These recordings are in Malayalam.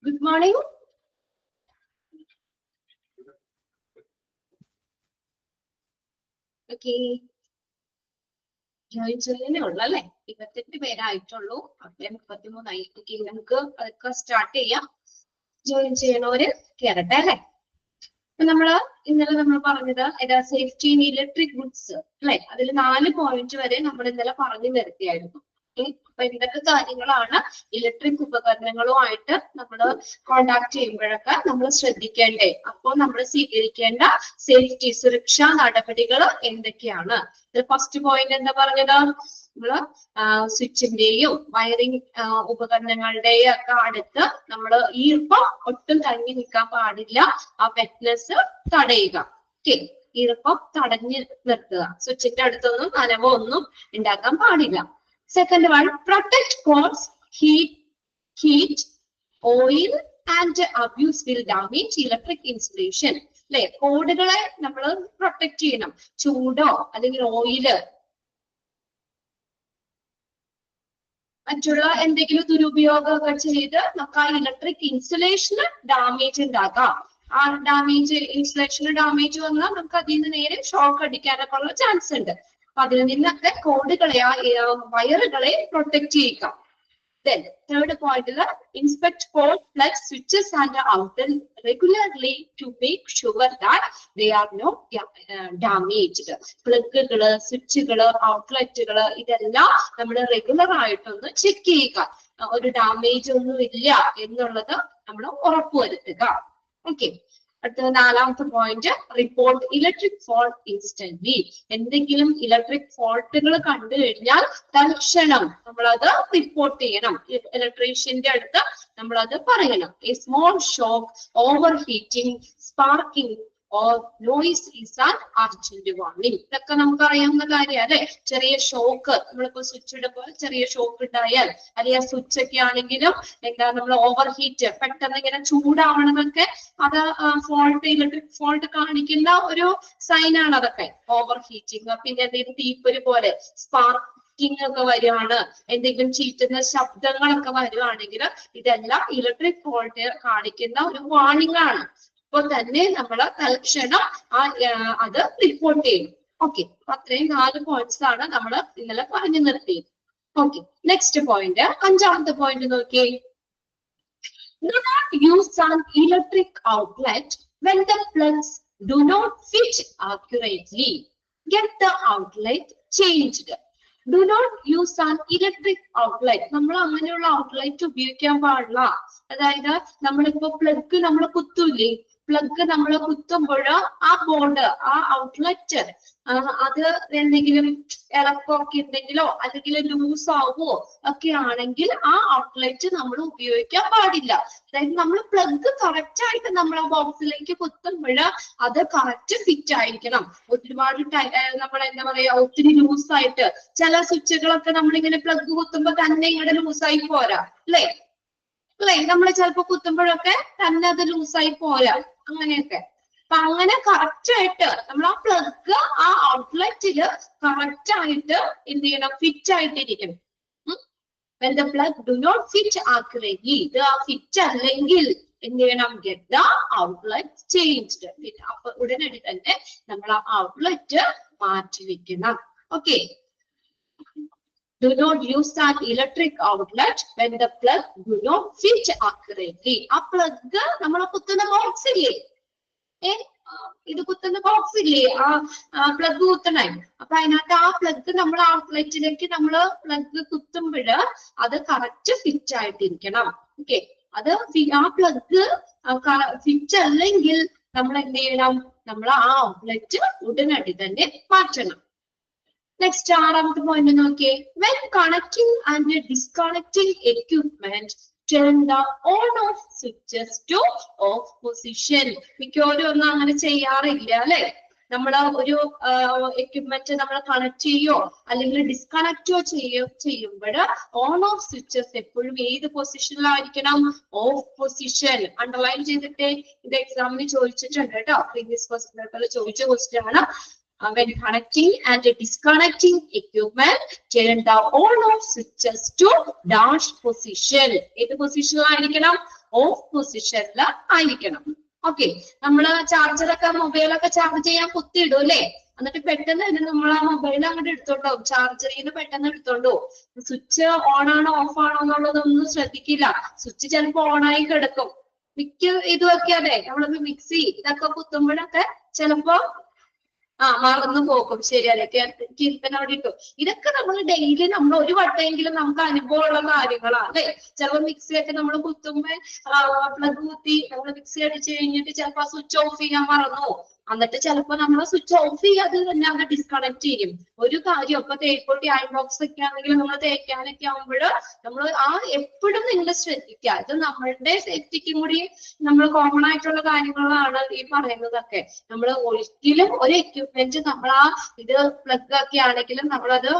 Good morning. Okay. ജോയിൻ ചെയ്യാനേ ഉള്ളു അല്ലെ? 28 പേരായിട്ടുള്ളൂ. 33 ഓക്കെ, നമുക്ക് അതൊക്കെ സ്റ്റാർട്ട് ചെയ്യാം. ജോയിൻ ചെയ്യണവര് കേറട്ടെ അല്ലെ? നമ്മള് ഇന്നലെ നമ്മൾ പറഞ്ഞത് ഏതാ? സേഫ്റ്റി ഇൻ ഇലക്ട്രിക് ഗുഡ്സ് അല്ലെ? അതിൽ 4 പോയിന്റ് വരെ നമ്മൾ ഇന്നലെ പറഞ്ഞു നിർത്തിയായിരുന്നു. അപ്പൊ എന്തൊക്കെ കാര്യങ്ങളാണ് ഇലക്ട്രിക് ഉപകരണങ്ങളുമായിട്ട് നമ്മൾ കോണ്ടാക്ട് ചെയ്യുമ്പോഴൊക്കെ നമ്മൾ ശ്രദ്ധിക്കേണ്ടേ? അപ്പോൾ നമ്മൾ സ്വീകരിക്കേണ്ട സേഫ്റ്റി സുരക്ഷാ നടപടികൾ എന്തൊക്കെയാണ്? ഫസ്റ്റ് പോയിന്റ് എന്താ പറഞ്ഞത്? നമ്മള് സ്വിച്ചിന്റെയും വയറിംഗ് ഉപകരണങ്ങളുടെയും ഒക്കെ അടുത്ത് നമ്മൾ ഈർപ്പം ഒട്ടും തങ്ങി നിൽക്കാൻ പാടില്ല. ആ വെറ്റ്നെസ് തടയുക. ഓക്കെ, ഈർപ്പം തടഞ്ഞു നിർത്തുക. സ്വിച്ചിന്റെ അടുത്തൊന്നും നനവോ ഒന്നും ഉണ്ടാക്കാൻ പാടില്ല. Second one, protect cords, heat, oil and abuse will damage electric insulation. അല്ലെ? കോഡുകളെ നമ്മൾ പ്രൊട്ടക്ട് ചെയ്യണം. ചൂടോ അല്ലെങ്കിൽ ഓയില് മറ്റുള്ള എന്തെങ്കിലും ദുരുപയോഗമൊക്കെ ചെയ്ത് നമുക്ക് ആ ഇലക്ട്രിക് ഇൻസുലേഷന് ഡാമേജ് ഉണ്ടാക്കാം. ആ ഡാമേജ്, ഇൻസുലേഷന് ഡാമേജ് വന്നാൽ നമുക്ക് അതിൽ നിന്ന് നേരെ ഷോക്ക് അടിക്കാനൊക്കെ ഉള്ള ചാൻസ് ഉണ്ട്. അപ്പൊ അതിൽ നിന്നൊക്കെ കോഡുകളെ, വയറുകളെ പ്രൊട്ടക്ട് ചെയ്യുക. Then third point is inspect cord, plug, switches and outlets regularly to make sure that they are not damaged. പ്ലഗുകള്, സ്വിച്ചുകള്, ഔട്ട്ലെറ്റുകള് ഇതെല്ലാം നമ്മൾ റെഗുലർ ആയിട്ടൊന്ന് ചെക്ക് ചെയ്യുക. ഒരു ഡാമേജ് ഒന്നും ഇല്ല എന്നുള്ളത് നമ്മൾ ഉറപ്പുവരുത്തുക. ഓക്കെ, അടുത്ത 4ാമത്തെ point, report electric fault instantly. എന്തെങ്കിലും ഇലക്ട്രിക് ഫോൾട്ടുകൾ കണ്ടു കഴിഞ്ഞാൽ തൽക്ഷണം നമ്മളത് റിപ്പോർട്ട് ചെയ്യണം. ഇലക്ട്രീഷ്യന്റെ അടുത്ത് നമ്മളത് പറയണം. A small shock, over heating, sparking or noise is an urgent warning. ഇതൊക്കെ നമുക്ക് അറിയാവുന്ന കാര്യം അല്ലെ? ചെറിയ ഷോക്ക്, നമ്മളിപ്പോ സ്വിച്ച് ഇടുമ്പോൾ ചെറിയ ഷോക്ക് ഉണ്ടായാൽ, അല്ലെങ്കിൽ സ്വിച്ച് ഒക്കെ ആണെങ്കിലും എന്താ നമ്മൾ ഓവർ ഹീറ്റ്, പെട്ടെന്ന് ഇങ്ങനെ ചൂടാവണമെന്നൊക്കെ അത് ഫോൾട്ട്, ഇലക്ട്രിക് ഫോൾട്ട് കാണിക്കുന്ന ഒരു സൈൻ ആണ് അതൊക്കെ. ഓവർ ഹീറ്റിംഗ്, പിന്നെ എന്തെങ്കിലും തീപ്പൊരി പോലെ സ്പാർക്കിംഗ് ഒക്കെ വരുവാണ്, എന്തെങ്കിലും ചീറ്റുന്ന ശബ്ദങ്ങളൊക്കെ വരുവാണെങ്കിൽ ഇതെല്ലാം ഇലക്ട്രിക് ഫോൾട്ട് കാണിക്കുന്ന ഒരു വാർണിംഗ് ആണ്. അപ്പോൾ തന്നെ നമ്മൾ തൽക്ഷണം അത് റിപ്പോർട്ട് ചെയ്യും. ഓക്കെ, അത്രയും 4 പോയിന്റ്സ് ആണ് നമ്മൾ ഇന്നലെ പറഞ്ഞു നിർത്തിയത്. ഓക്കെ, നെക്സ്റ്റ് പോയിന്റ്, 5ാമത്തെ പോയിന്റ് നോക്കിയേ. Do not use an electric outlet when the plugs do not fit accurately. Get the outlet changed. Do not use an electric outlet. നമ്മൾ അങ്ങനെയുള്ള ഔട്ട്ലെറ്റ് ഉപയോഗിക്കാൻ പാടില്ല. അതായത് നമ്മളിപ്പോ പ്ലഗ് നമ്മൾ കുത്തൂലേ, പ്ലഗ് നമ്മൾ കുത്തുമ്പോൾ ആ ബോർഡ്, ആ ഔട്ട്ലെറ്റ് അത് എന്തെങ്കിലും ഇളക്കമൊക്കെ ഉണ്ടെങ്കിലോ അല്ലെങ്കിൽ ലൂസ് ആവുമോ ഒക്കെ ആണെങ്കിൽ ആ ഔട്ട്ലെറ്റ് നമ്മൾ ഉപയോഗിക്കാൻ പാടില്ല. അതായത് നമ്മൾ പ്ലഗ് കറക്റ്റ് ആയിട്ട് നമ്മൾ ആ ബോക്സിലേക്ക് കുത്തുമ്പോൾ അത് കറക്റ്റ് ഫിറ്റ് ആയിരിക്കണം. ഒരുപാട് നമ്മൾ എന്താ പറയാ, ഒത്തിരി ലൂസായിട്ട് ചില സ്വിച്ചുകളൊക്കെ നമ്മളിങ്ങനെ പ്ലഗ് കുത്തുമ്പോൾ തന്നെ ഇങ്ങനെ ലൂസായി പോരാ അല്ലേ? അല്ലെ, നമ്മൾ ചിലപ്പോ കുത്തുമ്പോഴൊക്കെ തന്നെ അത് ലൂസായി പോരാ, അങ്ങനെയൊക്കെ. അപ്പൊ അങ്ങനെ കറക്റ്റ് ആയിട്ട് നമ്മൾ ആ പ്ലഗ് ആ ഔട്ട്ലെറ്റില് കറക്റ്റ് ആയിട്ട് എന്ത് ചെയ്യണം, fit ആയിട്ടിരിക്കണം. When the plug do not fit accurately, ഇത് ആ ഫിറ്റ് അല്ലെങ്കിൽ എന്ത് ചെയ്യണം, get the outlet changed. അപ്പൊ ഉടനടി തന്നെ നമ്മൾ ആ ഔട്ട്ലെറ്റ് മാറ്റി വെക്കണം. Okay, do not use an electric outlet when the plug do not fit accurately. ആ പ്ലഗ് നമ്മൾ കുത്തുന്ന ബോക്സ് ഇല്ലേ, ഇത് കുത്തുന്ന ബോക്സ് ഇല്ലേ, ആ പ്ലഗ് കുത്തണേ, അപ്പൊ അതിനകത്ത് ആ പ്ലഗ് നമ്മൾ ഔട്ട്ലെറ്റിലേക്ക് നമ്മൾ പ്ലഗ് കുത്തുമ്പോൾ അത് കറക്റ്റ് ഫിറ്റ് ആയിട്ടിരിക്കണം. ഓക്കെ, അത് ആ പ്ലഗ് ഫിറ്റ് അല്ലെങ്കിൽ നമ്മൾ എന്ത് ചെയ്യണം, നമ്മൾ ആ ഔട്ട്ലെറ്റ് ഉടനടി തന്നെ മാറ്റണം. നെക്സ്റ്റ് 6ാമത്തെ പോയിന്റ് നോക്കിയേ. When connecting and disconnecting equipment, turn the on-off switches to off position. മിക്കവരും ഒന്നും അങ്ങനെ ചെയ്യാറില്ല അല്ലെ? നമ്മൾ ഒരു എക്യുപ്മെന്റ് നമ്മൾ കണക്ട് ചെയ്യോ അല്ലെങ്കിൽ ഡിസ്കണക്റ്റോ ചെയ്യുമ്പോൾ ഓൺ ഓഫ് സ്വിച്ചസ് എപ്പോഴും ഏത് പൊസിഷനിലായിരിക്കണം? Of position. അണ്ടർലൈൻ ചെയ്തിട്ട് ഇത് എക്സാമിന് ചോദിച്ചിട്ടുണ്ട് കേട്ടോ. പ്രീവിയസ് ക്വസ്റ്റ്യൻ പേപ്പറിൽ ചോദിച്ച ക്വസ്റ്റ്യൻ ആണ്. When connecting and disconnecting equipment, turn the on-off switches to dash position. ഏത് പൊസിഷനിലായിരിക്കണം? ഓഫ് പൊസിഷനിൽ ആയിരിക്കണം. ഓക്കെ, നമ്മള് ചാർജറൊക്കെ മൊബൈലൊക്കെ ചാർജ് ചെയ്യാൻ കുത്തിയിടും അല്ലേ? എന്നിട്ട് പെട്ടെന്ന് തന്നെ നമ്മൾ ആ മൊബൈൽ അങ്ങോട്ട് എടുത്തോണ്ടോ, ചാർജറിൽ നിന്ന് പെട്ടെന്ന് എടുത്തോണ്ടോ. സ്വിച്ച് ഓൺ ആണോ ഓഫ് ആണോ എന്നുള്ളതൊന്നും ശ്രദ്ധിക്കില്ല. സ്വിച്ച് ചിലപ്പോ ഓണായി കിടക്കും. മിക്ക ഇതുമൊക്കെ അതെ, നമ്മള് മിക്സി ഇതൊക്കെ കുത്തുമ്പോഴൊക്കെ ചിലപ്പോ മറന്നു പോകും. ശരിയല്ലേ? കീർത്തന അവിടെ ഇട്ടു. ഇതൊക്കെ നമ്മൾ ഡെയിലി നമ്മൾ ഒരു വട്ടമെങ്കിലും നമുക്ക് അനുഭവമുള്ള കാര്യങ്ങളാണ് അല്ലെ? ചിലപ്പോ മിക്സിയൊക്കെ നമ്മൾ കുത്തുമ്പോ പ്ലഗ് കുത്തി നമ്മൾ മിക്സി അടിച്ചു കഴിഞ്ഞിട്ട് ചിലപ്പോ സ്വിച്ച് ഓഫ് ചെയ്യാൻ മറന്നു. എന്നിട്ട് ചിലപ്പോ നമ്മൾ സ്വിച്ച് ഓഫ് ചെയ്യാതെ തന്നെ അത് ഡിസ്കണക്ട് ചെയ്യും. ഒരു കാര്യം ഇപ്പൊ തേപ്പൊട്ടി അയൺ ബോക്സ് ഒക്കെ ആണെങ്കിൽ നമ്മൾ തേക്കാനൊക്കെ ആകുമ്പോൾ നമ്മൾ എപ്പോഴും നിങ്ങൾ ശ്രദ്ധിക്കുക. ഇത് നമ്മളുടെ സേഫ്റ്റിക്കും കൂടി നമ്മൾ കോമൺ ആയിട്ടുള്ള കാര്യങ്ങളാണ് ഈ പറയുന്നതൊക്കെ. നമ്മൾ ഒരിക്കലും ഒരു എക്യുപ്മെന്റ് നമ്മൾ ഇത് പ്ലഗ് ഒക്കെ ആണെങ്കിലും നമ്മളത്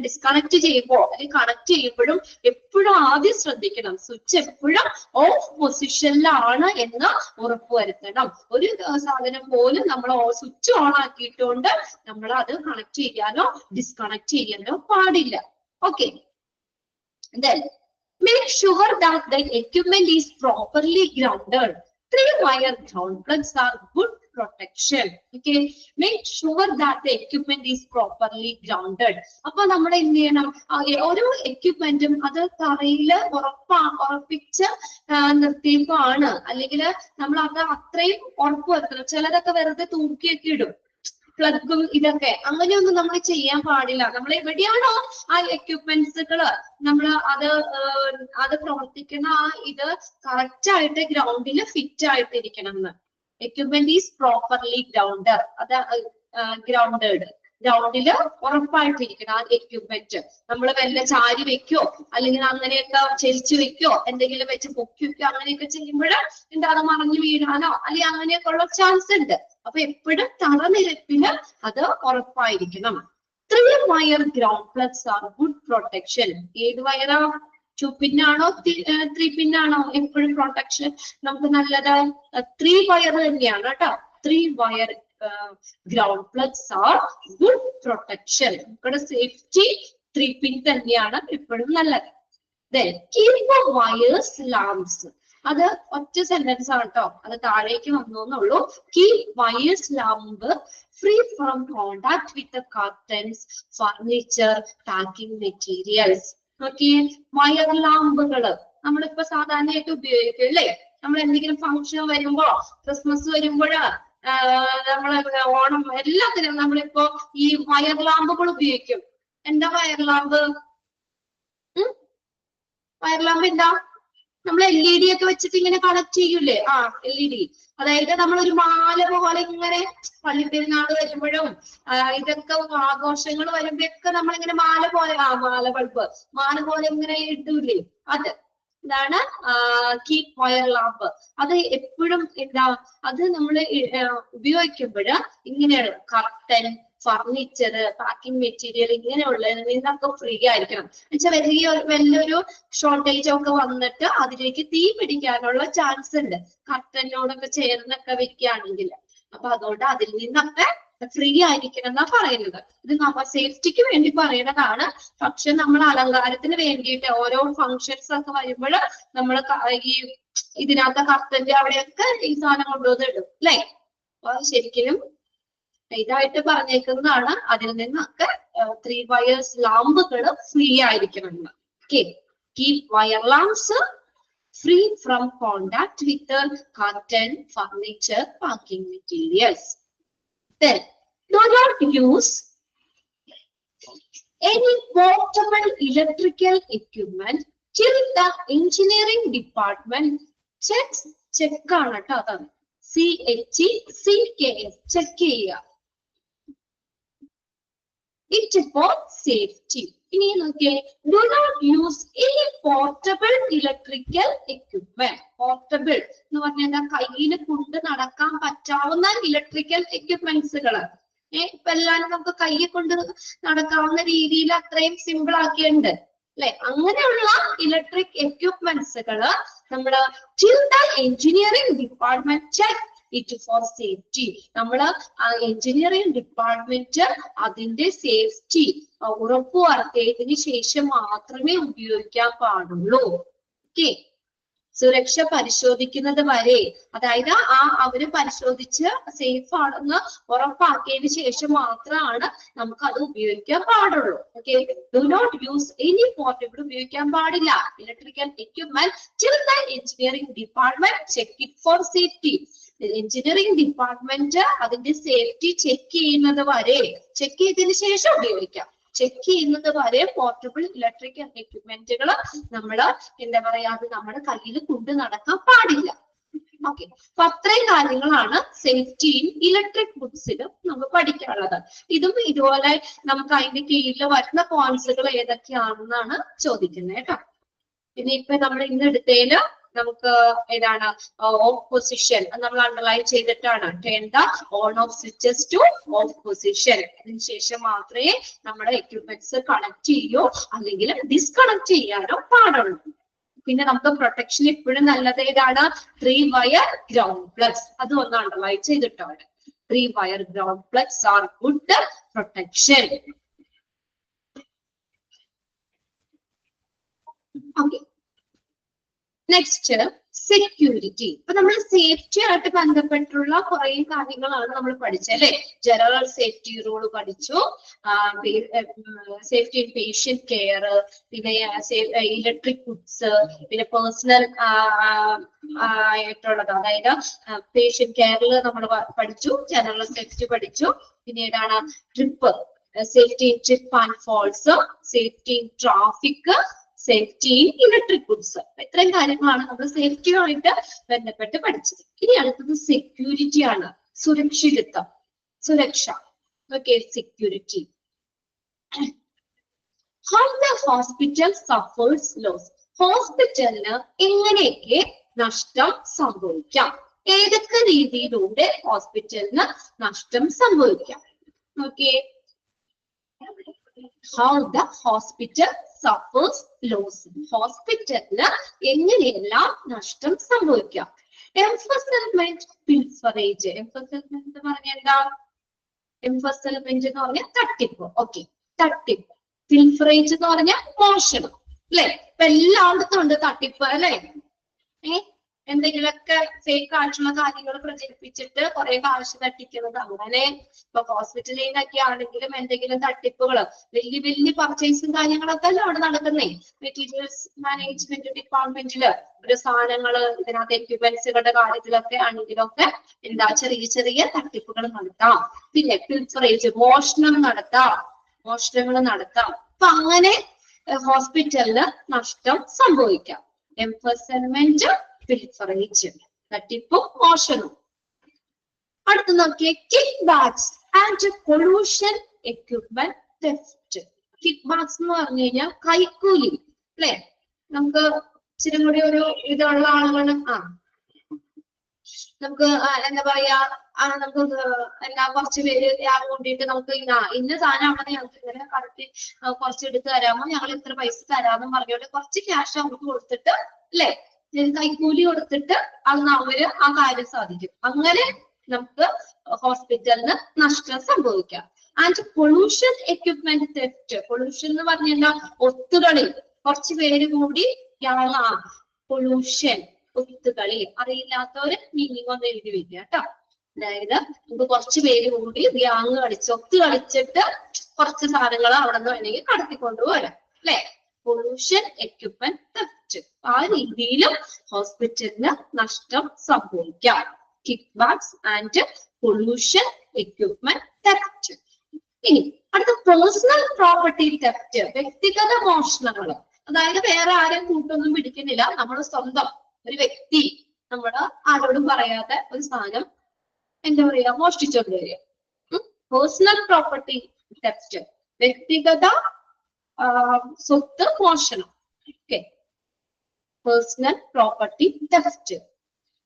ഡിസ്കണക്ട് ചെയ്യുമ്പോൾ അല്ലെങ്കിൽ കണക്ട് ചെയ്യുമ്പോഴും എപ്പോഴും ആദ്യം ശ്രദ്ധിക്കണം, സ്വിച്ച് എപ്പോഴും ഓഫ് പൊസിഷനിലാണ് എന്ന് ഉറപ്പുവരുത്തണം. ഒരു സാധനം പോലും നമ്മൾ സ്വിച്ച് ഓൺ ആക്കിയിട്ടുണ്ട് നമ്മൾ അത് കണക്ട് ചെയ്യാനോ ഡിസ്കണക്ട് ചെയ്യാനോ പാടില്ല. Okay, then make sure that the equipment is properly grounded. 3-wire ground plugs are good protection. Okay, make sure that the equipment is properly grounded. അപ്പൊ നമ്മൾ എന്ത് ചെയ്യണം? ഓരോ എക്യുപ്മെന്റും അത് തറയിൽ ഉറപ്പിച്ച് നിർത്തിയപ്പോഴാണ്, അല്ലെങ്കിൽ നമ്മൾ അത് അത്രയും ഉറപ്പ് വരുത്തണം. ചിലരൊക്കെ വെറുതെ തൂക്കിയൊക്കെ ഇടും പ്ലഗും ഇതൊക്കെ. അങ്ങനെയൊന്നും നമ്മൾ ചെയ്യാൻ പാടില്ല. നമ്മൾ എവിടെയാണോ ആ എക്യുപ്മെന്റ്സുകള് നമ്മൾ അത് പ്രവർത്തിക്കുന്ന ഇത് കറക്റ്റ് ആയിട്ട് ഗ്രൗണ്ടിൽ ഫിറ്റ് ആയിട്ടിരിക്കണം എന്ന്. എക്യുപ്മെന്റ് ഈസ് പ്രോപ്പർലി ഗ്രൗണ്ടഡ്, അത് ഗ്രൗണ്ടഡ്, ഗ്രൗണ്ടില് ഉറപ്പായിട്ടിരിക്കണം ആ എക്യുപ്മെന്റ്. നമ്മൾ വല്ല ചാരി വെക്കോ അല്ലെങ്കിൽ അങ്ങനെയൊക്കെ ചെരിച്ചു വെക്കോ എന്തെങ്കിലും വെച്ച് പൊക്കി വെക്കോ അങ്ങനെയൊക്കെ ചെയ്യുമ്പോൾ എന്താ അത് മറിഞ്ഞു വീഴാനോ അല്ലെങ്കിൽ അങ്ങനെയൊക്കെ ഉള്ള ചാൻസ് ഉണ്ട്. അപ്പൊ എപ്പോഴും തറനിരപ്പില് അത് ഉറപ്പായിരിക്കണം. 3-wire ground plugs are good protection. ഏത് വയറാ? 2 പിന്നാണോ 3 പിന്നാണോ എപ്പോഴും പ്രൊട്ടക്ഷൻ നമുക്ക് നല്ലത്? 3-wire തന്നെയാണ് കേട്ടോ. 3-wire ground plugs are good protection. നമ്മുടെ സേഫ്റ്റി 3 പിൻ തന്നെയാണ് എപ്പോഴും നല്ലത്. Then keep the wires lamps. അത് ഒറ്റ സെന്റൻസ് ആണ് കേട്ടോ, അത് താഴേക്ക് വന്നു എന്നുള്ളൂ. Keep wires lamp free from contact with the curtains, furniture, packing materials. നോക്കി, വയർ ലാമ്പുകള് നമ്മളിപ്പോ സാധാരണയായിട്ട് ഉപയോഗിക്കും അല്ലേ? നമ്മൾ എന്തെങ്കിലും ഫംഗ്ഷൻ വരുമ്പോ, ക്രിസ്മസ് വരുമ്പോഴ്, നമ്മള് ഓണം, എല്ലാത്തിനും നമ്മളിപ്പോ ഈ വയർ ലാമ്പുകൾ ഉപയോഗിക്കും. എന്താ വയർ ലാമ്പ്? വയർ ലാമ്പ് എന്താ? നമ്മൾ LED ഒക്കെ വെച്ചിട്ട് ഇങ്ങനെ കണക്ട് ചെയ്യൂലേ? LED. അതായത് നമ്മളൊരു മാല പോലെ ഇങ്ങനെ പള്ളിപ്പെരുന്നാൾ വരുമ്പോഴും ഇതൊക്കെ ആഘോഷങ്ങൾ വരുമ്പോഴൊക്കെ നമ്മളിങ്ങനെ മാല പോലെ, മാല ബൾബ് മാല പോലെ ഇങ്ങനെ ഇട്ടൂലേ? അത് ഇതാണ് കീപ് വയർ ലാമ്പ്. അത് എപ്പോഴും എന്താ, അത് നമ്മൾ ഉപയോഗിക്കുമ്പോൾ ഇങ്ങനെയാണ് കർട്ടൻ, ഫർണിച്ചർ, പാക്കിംഗ് മെറ്റീരിയൽ ഇങ്ങനെയുള്ളതിൽ നിന്നൊക്കെ ഫ്രീ ആയിരിക്കണം. എന്നുവെച്ചാൽ വലിയൊരു ഷോർട്ടേജ് ഒക്കെ വന്നിട്ട് അതിലേക്ക് തീ പിടിക്കാനുള്ള ചാൻസ് ഉണ്ട് കർട്ടനോടൊക്കെ ചേർന്നൊക്കെ വെക്കുകയാണെങ്കിൽ. അപ്പൊ അതുകൊണ്ട് അതിൽ നിന്നൊക്കെ ഫ്രീ ആയിരിക്കണം എന്നാ പറയുന്നത്. ഇത് നമ്മൾ സേഫ്റ്റിക്ക് വേണ്ടി പറയുന്നതാണ്. പക്ഷെ നമ്മൾ അലങ്കാരത്തിന് വേണ്ടിയിട്ട് ഓരോ ഫങ്ഷൻസ് ഒക്കെ വരുമ്പോൾ നമ്മൾ ഈ ഇതിനകത്ത് കർട്ടന്റെ അവിടെയൊക്കെ ഈ സാധനം കൊണ്ടുവന്ന് ഇടും അല്ലേ? അപ്പൊ ശരിക്കും ഇതായിട്ട് പറഞ്ഞേക്കുന്നതാണ്. അതിൽ നിന്നൊക്കെ 3-wire ലാമ്പുകൾ ഫ്രീ ആയിരിക്കണം. Keep wire lamps free from contact with the curtain, furniture, packing materials. Then do not use any portable electrical equipment till the engineering department checks. Check ആണ് കേട്ടോ, അതാണ് CHECKS, ചെക്ക് ചെയ്യുക. It for safety. ഇനി നോക്കിയേ, do not use any portable electrical equipment. Portable എന്ന് പറഞ്ഞാൽ കയ്യിൽ കൊണ്ട് നടക്കാൻ പറ്റാവുന്ന ഇലക്ട്രിക്കൽ എക്യുപ്മെന്റ്സുകള്. ഇപ്പൊ എല്ലാരും നമുക്ക് കയ്യെ കൊണ്ട് നടക്കാവുന്ന രീതിയിൽ അത്രയും സിമ്പിൾ ആക്കിയുണ്ട് അല്ലെ? അങ്ങനെയുള്ള ഇലക്ട്രിക് എക്യുപ്മെന്റ്സുകള് നമ്മള് till the engineering department check it for safety. നമ്മള് എഞ്ചിനീയറിംഗ് ഡിപ്പാർട്ട്മെന്റ് അതിന്റെ സേഫ്റ്റി ഉറപ്പുവരുത്തിയതിനു ശേഷം മാത്രമേ ഉപയോഗിക്കാൻ പാടുള്ളൂ. ഓക്കെ, സുരക്ഷ പരിശോധിക്കുന്നത് വരെ, അതായത് അവര് പരിശോധിച്ച് സേഫ് ആണെന്ന് ഉറപ്പാക്കിയതിനു ശേഷം മാത്രമാണ് നമുക്ക് അത് ഉപയോഗിക്കാൻ പാടുള്ളൂ. Okay, do not use any portable ഉപയോഗിക്കാൻ പാടില്ല electrical equipment till the engineering department check it for safety. Engineering department അതിന്റെ സേഫ്റ്റി ചെക്ക് ചെയ്യുന്നത് വരെ, ചെക്ക് ചെയ്തതിനു ശേഷം ഉപയോഗിക്കാം. ചെക്ക് ചെയ്യുന്നത് വരെ പോർട്ടബിൾ ഇലക്ട്രിക്കൽ എക്യുപ്മെന്റുകൾ നമ്മള് എന്താ പറയാ, അത് നമ്മുടെ കയ്യിൽ കൊണ്ട് നടക്കാൻ പാടില്ല. ഓക്കെ, അപ്പൊ അത്രയും കാര്യങ്ങളാണ് സേഫ്റ്റി ഇൻ ഇലക്ട്രിക് ഗുഡ്സിൽ നമുക്ക് പഠിക്കാനുള്ളത്. ഇതും ഇതുപോലെ നമുക്ക് അതിന്റെ കീഴിൽ വരുന്ന പോയിന്റ്സുകൾ ഏതൊക്കെയാണെന്നാണ് ചോദിക്കുന്നത് കേട്ടോ. പിന്നെ ഇപ്പൊ നമ്മൾ ഇന്ന് എടുത്തതില് നമുക്ക് ഏതാണ് ഓഫ് പൊസിഷൻ നമ്മൾ അണ്ടർലൈൻ ചെയ്തിട്ടാണ്. Turn the on of switches two of position. അതിനുശേഷം മാത്രമേ നമ്മുടെ എക്യുപ്മെന്റ്സ് കണക്ട് ചെയ്യോ അല്ലെങ്കിൽ ഡിസ്കണക്ട് ചെയ്യാനോ പാടുള്ളൂ. പിന്നെ നമുക്ക് പ്രൊട്ടക്ഷൻ ഇപ്പോഴും നല്ലത് ഏതാണ്? 3 വയർ ഗ്രൗണ്ട് പ്ലഗ്സ്. അത് ഒന്ന് അണ്ടർലൈൻ ചെയ്തിട്ടാണ്. 3 wire ground plugs are good protection. Okay, next security. ഇപ്പൊ നമ്മൾ സേഫ്റ്റി ആയിട്ട് ബന്ധപ്പെട്ടുള്ള കുറെ കാര്യങ്ങളാണ് നമ്മൾ പഠിച്ചത് അല്ലെ. ജനറൽ സേഫ്റ്റി റൂൾ പഠിച്ചു, സേഫ്റ്റി ഇൻ പേഷ്യന്റ് കെയർ, പിന്നെ ഇലക്ട്രിക് ഗുഡ്സ്, പിന്നെ പേഴ്സണൽ ആയിട്ടുള്ളത്, അതായത് പേഷ്യന്റ് കെയറിൽ നമ്മൾ പഠിച്ചു, ജനറൽ സേഫ്റ്റി പഠിച്ചു. പിന്നീടാണ് trip, safety in trip and falls, safety in traffic, safety in electric goods. ഇത്രയും കാര്യങ്ങളാണ് നമ്മൾ സേഫ്റ്റിയുമായിട്ട് ബന്ധപ്പെട്ട് പഠിച്ചത്. ഇനി അടുത്തത് സെക്യൂരിറ്റി ആണ്, സുരക്ഷിതത്വം, സുരക്ഷ. Okay, security. How the hospital suffers loss. ഹോസ്പിറ്റലിന് എങ്ങനെയൊക്കെ നഷ്ടം സംഭവിക്കാം, ഏതൊക്കെ രീതിയിലൂടെ ഹോസ്പിറ്റലിന് നഷ്ടം സംഭവിക്കാം. Okay, how the hospital suffers loss. ഹോസ്പിറ്റലിന് എങ്ങനെയെല്ലാം നഷ്ടം സംഭവിക്കാം. എംഫസൽമെന്റ്, പിൽഫറേജ്. എംഫസൽമെന്റ് എന്ന് പറഞ്ഞാൽ എന്താ? എംഫസൽമെന്റ് എന്ന് പറഞ്ഞാൽ തട്ടിപ്പ്. ഓക്കെ, തട്ടിപ്പ്. പിൽഫറേജ് എന്ന് പറഞ്ഞാൽ മോഷണം അല്ലെ. ഇപ്പൊ എല്ലായിടത്തും ഉണ്ട് തട്ടിപ്പ് അല്ലെ. എന്തെങ്കിലുമൊക്കെ ഫേക്ക് ആയിട്ടുള്ള കാര്യങ്ങൾ പ്രചരിപ്പിച്ചിട്ട് കുറെ കാശ് തട്ടിക്കുന്നത്. അങ്ങനെ ഇപ്പൊ ഹോസ്പിറ്റലിൽ നിന്നൊക്കെ ആണെങ്കിലും എന്തെങ്കിലും തട്ടിപ്പുകൾ, വലിയ വലിയ പർച്ചേസും കാര്യങ്ങളൊക്കെ അല്ല അവിടെ നടക്കുന്നേ. മെറ്റീരിയൽസ് മാനേജ്മെന്റ് ഡിപ്പാർട്ട്മെന്റില് ഒരു സാധനങ്ങള് ഇതിനകത്ത് എക്യുപ്മെന്റ്സുകളുടെ കാര്യത്തിലൊക്കെ ആണെങ്കിലൊക്കെ എന്താ ചെറിയ ചെറിയ തട്ടിപ്പുകൾ നടത്താം. പിന്നെ പിൽഫറേജ്, മോഷണം നടത്താം, മോഷണങ്ങൾ നടത്താം. അപ്പൊ അങ്ങനെ ഹോസ്പിറ്റലിന് നഷ്ടം സംഭവിക്കാം. എംഫസൽമെന്റ്, പിൽഫറേജ്, തട്ടിപ്പും മോഷണവും. അടുത്ത് നോക്കിയേ, kick backs and pollution equipment theft. Kick backs എന്ന് പറഞ്ഞു കഴിഞ്ഞാൽ കൈക്കൂലി അല്ലെ. നമുക്ക് ഇച്ചിരി കൂടി ഒരു ഇതുള്ള ആളുകൾ നമുക്ക് എന്താ പറയാ, നമുക്ക് എന്താ കുറച്ച് പേര് കൂട്ടിയിട്ട് നമുക്ക് ഇന്ന സാധനമാണെന്ന് ഞങ്ങൾക്ക് ഇങ്ങനെ കറക്റ്റ് കുറച്ച് എടുത്ത് തരാമോ, ഞങ്ങൾ ഇത്ര പൈസ തരാമെന്ന് പറഞ്ഞോട്ട് കുറച്ച് ക്യാഷ് അവർക്ക് കൊടുത്തിട്ട് അല്ലെ, കൈക്കൂലി കൊടുത്തിട്ട് അന്ന് അവര് ആ കാര്യം സാധിക്കും. അങ്ങനെ നമുക്ക് ഹോസ്പിറ്റലിന് നഷ്ടം സംഭവിക്കാം. And pollution equipment theft. Pollution എന്ന് പറഞ്ഞാൽ ഒത്തുകളി, കുറച്ച് പേര് കൂടി പൊല്യൂഷൻ, ഒത്തുകളി. അറിയില്ലാത്തവര് മീനിങ് ഒന്ന് എഴുതി വെക്കുക കേട്ടോ. അതായത് നമുക്ക് കുറച്ച് പേര് കൂടി ഗ്യാങ് കളിച്ച് ഒത്തു കളിച്ചിട്ട് കുറച്ച് സാധനങ്ങൾ അവിടെ നിന്ന് വേണമെങ്കിൽ കടത്തിക്കൊണ്ടുപോരാം അല്ലെ. Pollution equipment theft. ആ രീതിയിലും ഹോസ്പിറ്റലിന് നഷ്ടം സംഭവിക്കാം. Kick backs and pollution equipment theft. ഇനി അടുത്ത പേഴ്സണൽ പ്രോപ്പർട്ടി തെഫ്റ്റ്. വ്യക്തിഗത മോഷണങ്ങൾ. അതായത് വേറെ ആരും കൂട്ടൊന്നും പിടിക്കുന്നില്ല, നമ്മൾ സ്വന്തം ഒരു വ്യക്തി നമ്മള് ആരോടും പറയാതെ ഒരു സാധനം എന്താ പറയാ മോഷ്ടിച്ചോണ്ട് വരിക. പേഴ്സണൽ പ്രോപ്പർട്ടി തെഫ്റ്റ്, വ്യക്തിഗത സ്വത്ത് മോഷണം. Okay, personal property theft.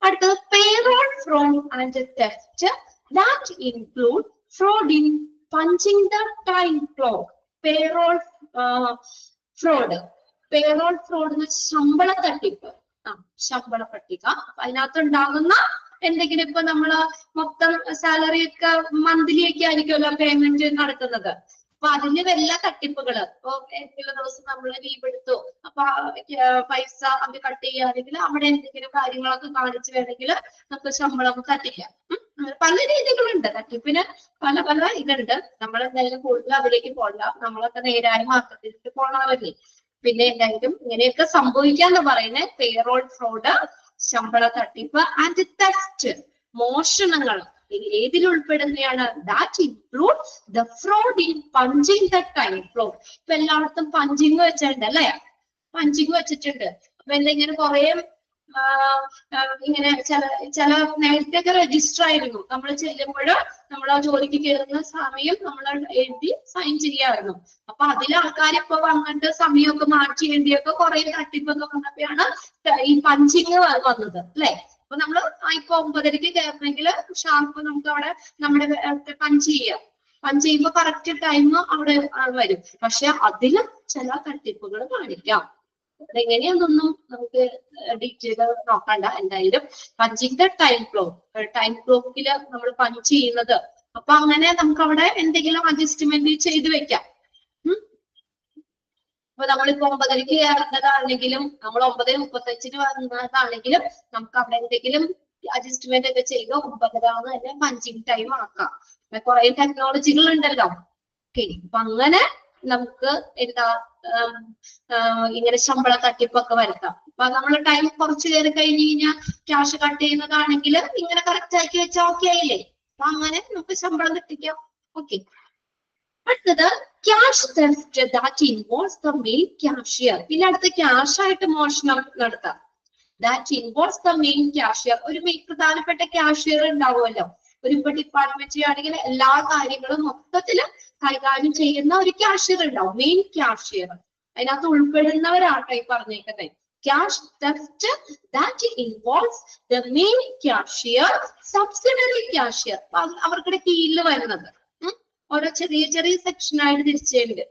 അടുത്തത് payroll fraud and theft that include fraud in punching the time clock. Payroll fraud. Payroll fraud എന്ന് വെച്ചാൽ ശമ്പള തട്ടിപ്പ്. ശമ്പള പട്ടിക. അതിനകത്ത് ഉണ്ടാകുന്ന എന്തെങ്കിലും ഇപ്പൊ നമ്മള് മൊത്തം സാലറി ഒക്കെ മന്ത്ലി ഒക്കെ ആയിരിക്കുമല്ലോ പേയ്മെന്റ് നടത്തുന്നത്. അപ്പൊ അതിന് വല്ല തട്ടിപ്പുകള് ഇപ്പൊ ഏതെങ്കിലും ദിവസം നമ്മൾ ലീവ് എടുത്തു അപ്പൊ പൈസ അത് കട്ട് ചെയ്യുകയാണെങ്കിൽ അവിടെ എന്തെങ്കിലും കാര്യങ്ങളൊക്കെ കാണിച്ചു വേണമെങ്കിൽ നമുക്ക് ശമ്പളം തട്ടിക്കാം. പല രീതികളുണ്ട് തട്ടിപ്പിന്, പല പല ഇതുണ്ട്. നമ്മൾ എന്തായാലും കൂടുതൽ അതിലേക്ക് പോകില്ല, നമ്മളൊക്കെ നേരായ മാർക്കറ്റിലേക്ക് പോകണമല്ലേ. പിന്നെ എന്തായാലും ഇങ്ങനെയൊക്കെ സംഭവിക്കാന്ന് പറയുന്നത് പേറോൾ ഫ്രോഡ്, ശമ്പള തട്ടിപ്പ് ആൻഡ് തെഫ്റ്റ്, മോഷണങ്ങൾ ഏതിൽ ഉൾപ്പെടുന്നതാണ്? That include the fraud in punching the time floor. ഇപ്പൊ എല്ലായിടത്തും പഞ്ചിങ് വെച്ചിട്ടുണ്ട് അല്ലെ, പഞ്ചിങ് വെച്ചിട്ടുണ്ട്. അപ്പൊ എന്തെങ്കിലും കുറെ ഇങ്ങനെ ചില നേരത്തെ ഒക്കെ രജിസ്റ്റർ ആയിരുന്നു, നമ്മൾ ചെല്ലുമ്പോൾ നമ്മൾ ആ ജോലിക്ക് കയറുന്ന സമയം നമ്മൾ എഴുതി സൈൻ ചെയ്യാമായിരുന്നു. അപ്പൊ അതിൽ ആൾക്കാർ ഇപ്പൊ വന്നിട്ട് സമയമൊക്കെ മാറ്റിയേണ്ടിയൊക്കെ കുറെ തട്ടിപ്പൊക്കെ വന്നപ്പോഴാണ് ഈ പഞ്ചിങ് വന്നത് അല്ലെ. അപ്പൊ നമ്മള് ഇപ്പൊ 9:30 കയറണമെങ്കിൽ ഷാർപ്പ് നമുക്ക് അവിടെ നമ്മുടെ പഞ്ച് ചെയ്യാം. പഞ്ച് ചെയ്യുമ്പോ കറക്റ്റ് ടൈം അവിടെ വരും. പക്ഷെ അതിലും ചില തട്ടിപ്പുകൾ കാണിക്കാം. അതെങ്ങനെയാണെന്നൊന്നും നമുക്ക് ഡീറ്റെയിൽ നോക്കണ്ട. എന്തായാലും punching the time clock, time ക്ലോക്കില് നമ്മൾ പഞ്ച് ചെയ്യുന്നത്. അപ്പൊ അങ്ങനെ നമുക്ക് അവിടെ എന്തെങ്കിലും അഡ്ജസ്റ്റ്മെന്റ് ചെയ്ത് വെക്കാം. അപ്പൊ നമ്മളിപ്പോ 9:30 കയറുന്നതാണെങ്കിലും നമ്മൾ 9:35 വന്നതാണെങ്കിലും നമുക്ക് അവിടെ എന്തെങ്കിലും അഡ്ജസ്റ്റ്മെന്റ് ഒക്കെ ചെയ്ത് 9:30 തന്നെ പഞ്ചിങ് ടൈം ആക്കാം. കുറെ ടെക്നോളജികൾ ഉണ്ടല്ലോ. ഓക്കെ, അപ്പൊ അങ്ങനെ നമുക്ക് എന്താ ഇങ്ങനെ ശമ്പള തട്ടിപ്പൊക്കെ വരുത്താം. അപ്പൊ നമ്മൾ ടൈം കുറച്ച് കയറി കഴിഞ്ഞ് കഴിഞ്ഞാൽ ക്യാഷ് കട്ട് ചെയ്യുന്നതാണെങ്കിൽ ഇങ്ങനെ കറക്റ്റ് ആക്കി വെച്ചാൽ ഓക്കെ ആയില്ലേ. അപ്പൊ അങ്ങനെ നമുക്ക് ശമ്പളം തെറ്റിക്കാം. ഓക്കെ, അടുത്തത് cash theft that involves the main ക്യാഷിയർ. പിന്നെ അടുത്ത ക്യാഷ് ആയിട്ട് മോഷണം നടത്താം. That involves the main ക്യാഷിയർ. ഒരു പ്രധാനപ്പെട്ട ക്യാഷിയർ ഉണ്ടാവുമല്ലോ. ഒരു ഇപ്പൊ ഡിപ്പാർട്ട്മെന്റ് ആണെങ്കിൽ എല്ലാ കാര്യങ്ങളും മൊത്തത്തില് കൈകാര്യം ചെയ്യുന്ന ഒരു ക്യാഷിയർ ഉണ്ടാവും, മെയിൻ ക്യാഷിയർ. അതിനകത്ത് ഉൾപ്പെടുന്നവരാട്ടെ ഈ പറഞ്ഞേക്കുന്നത്. Cash theft that involves the main cashier, subsidiary cashier, അവർക്കിടെ കീഴിൽ വരുന്നത്. ഓരോ ചെറിയ ചെറിയ സെക്ഷനായിട്ട് തിരിച്ചുണ്ട്.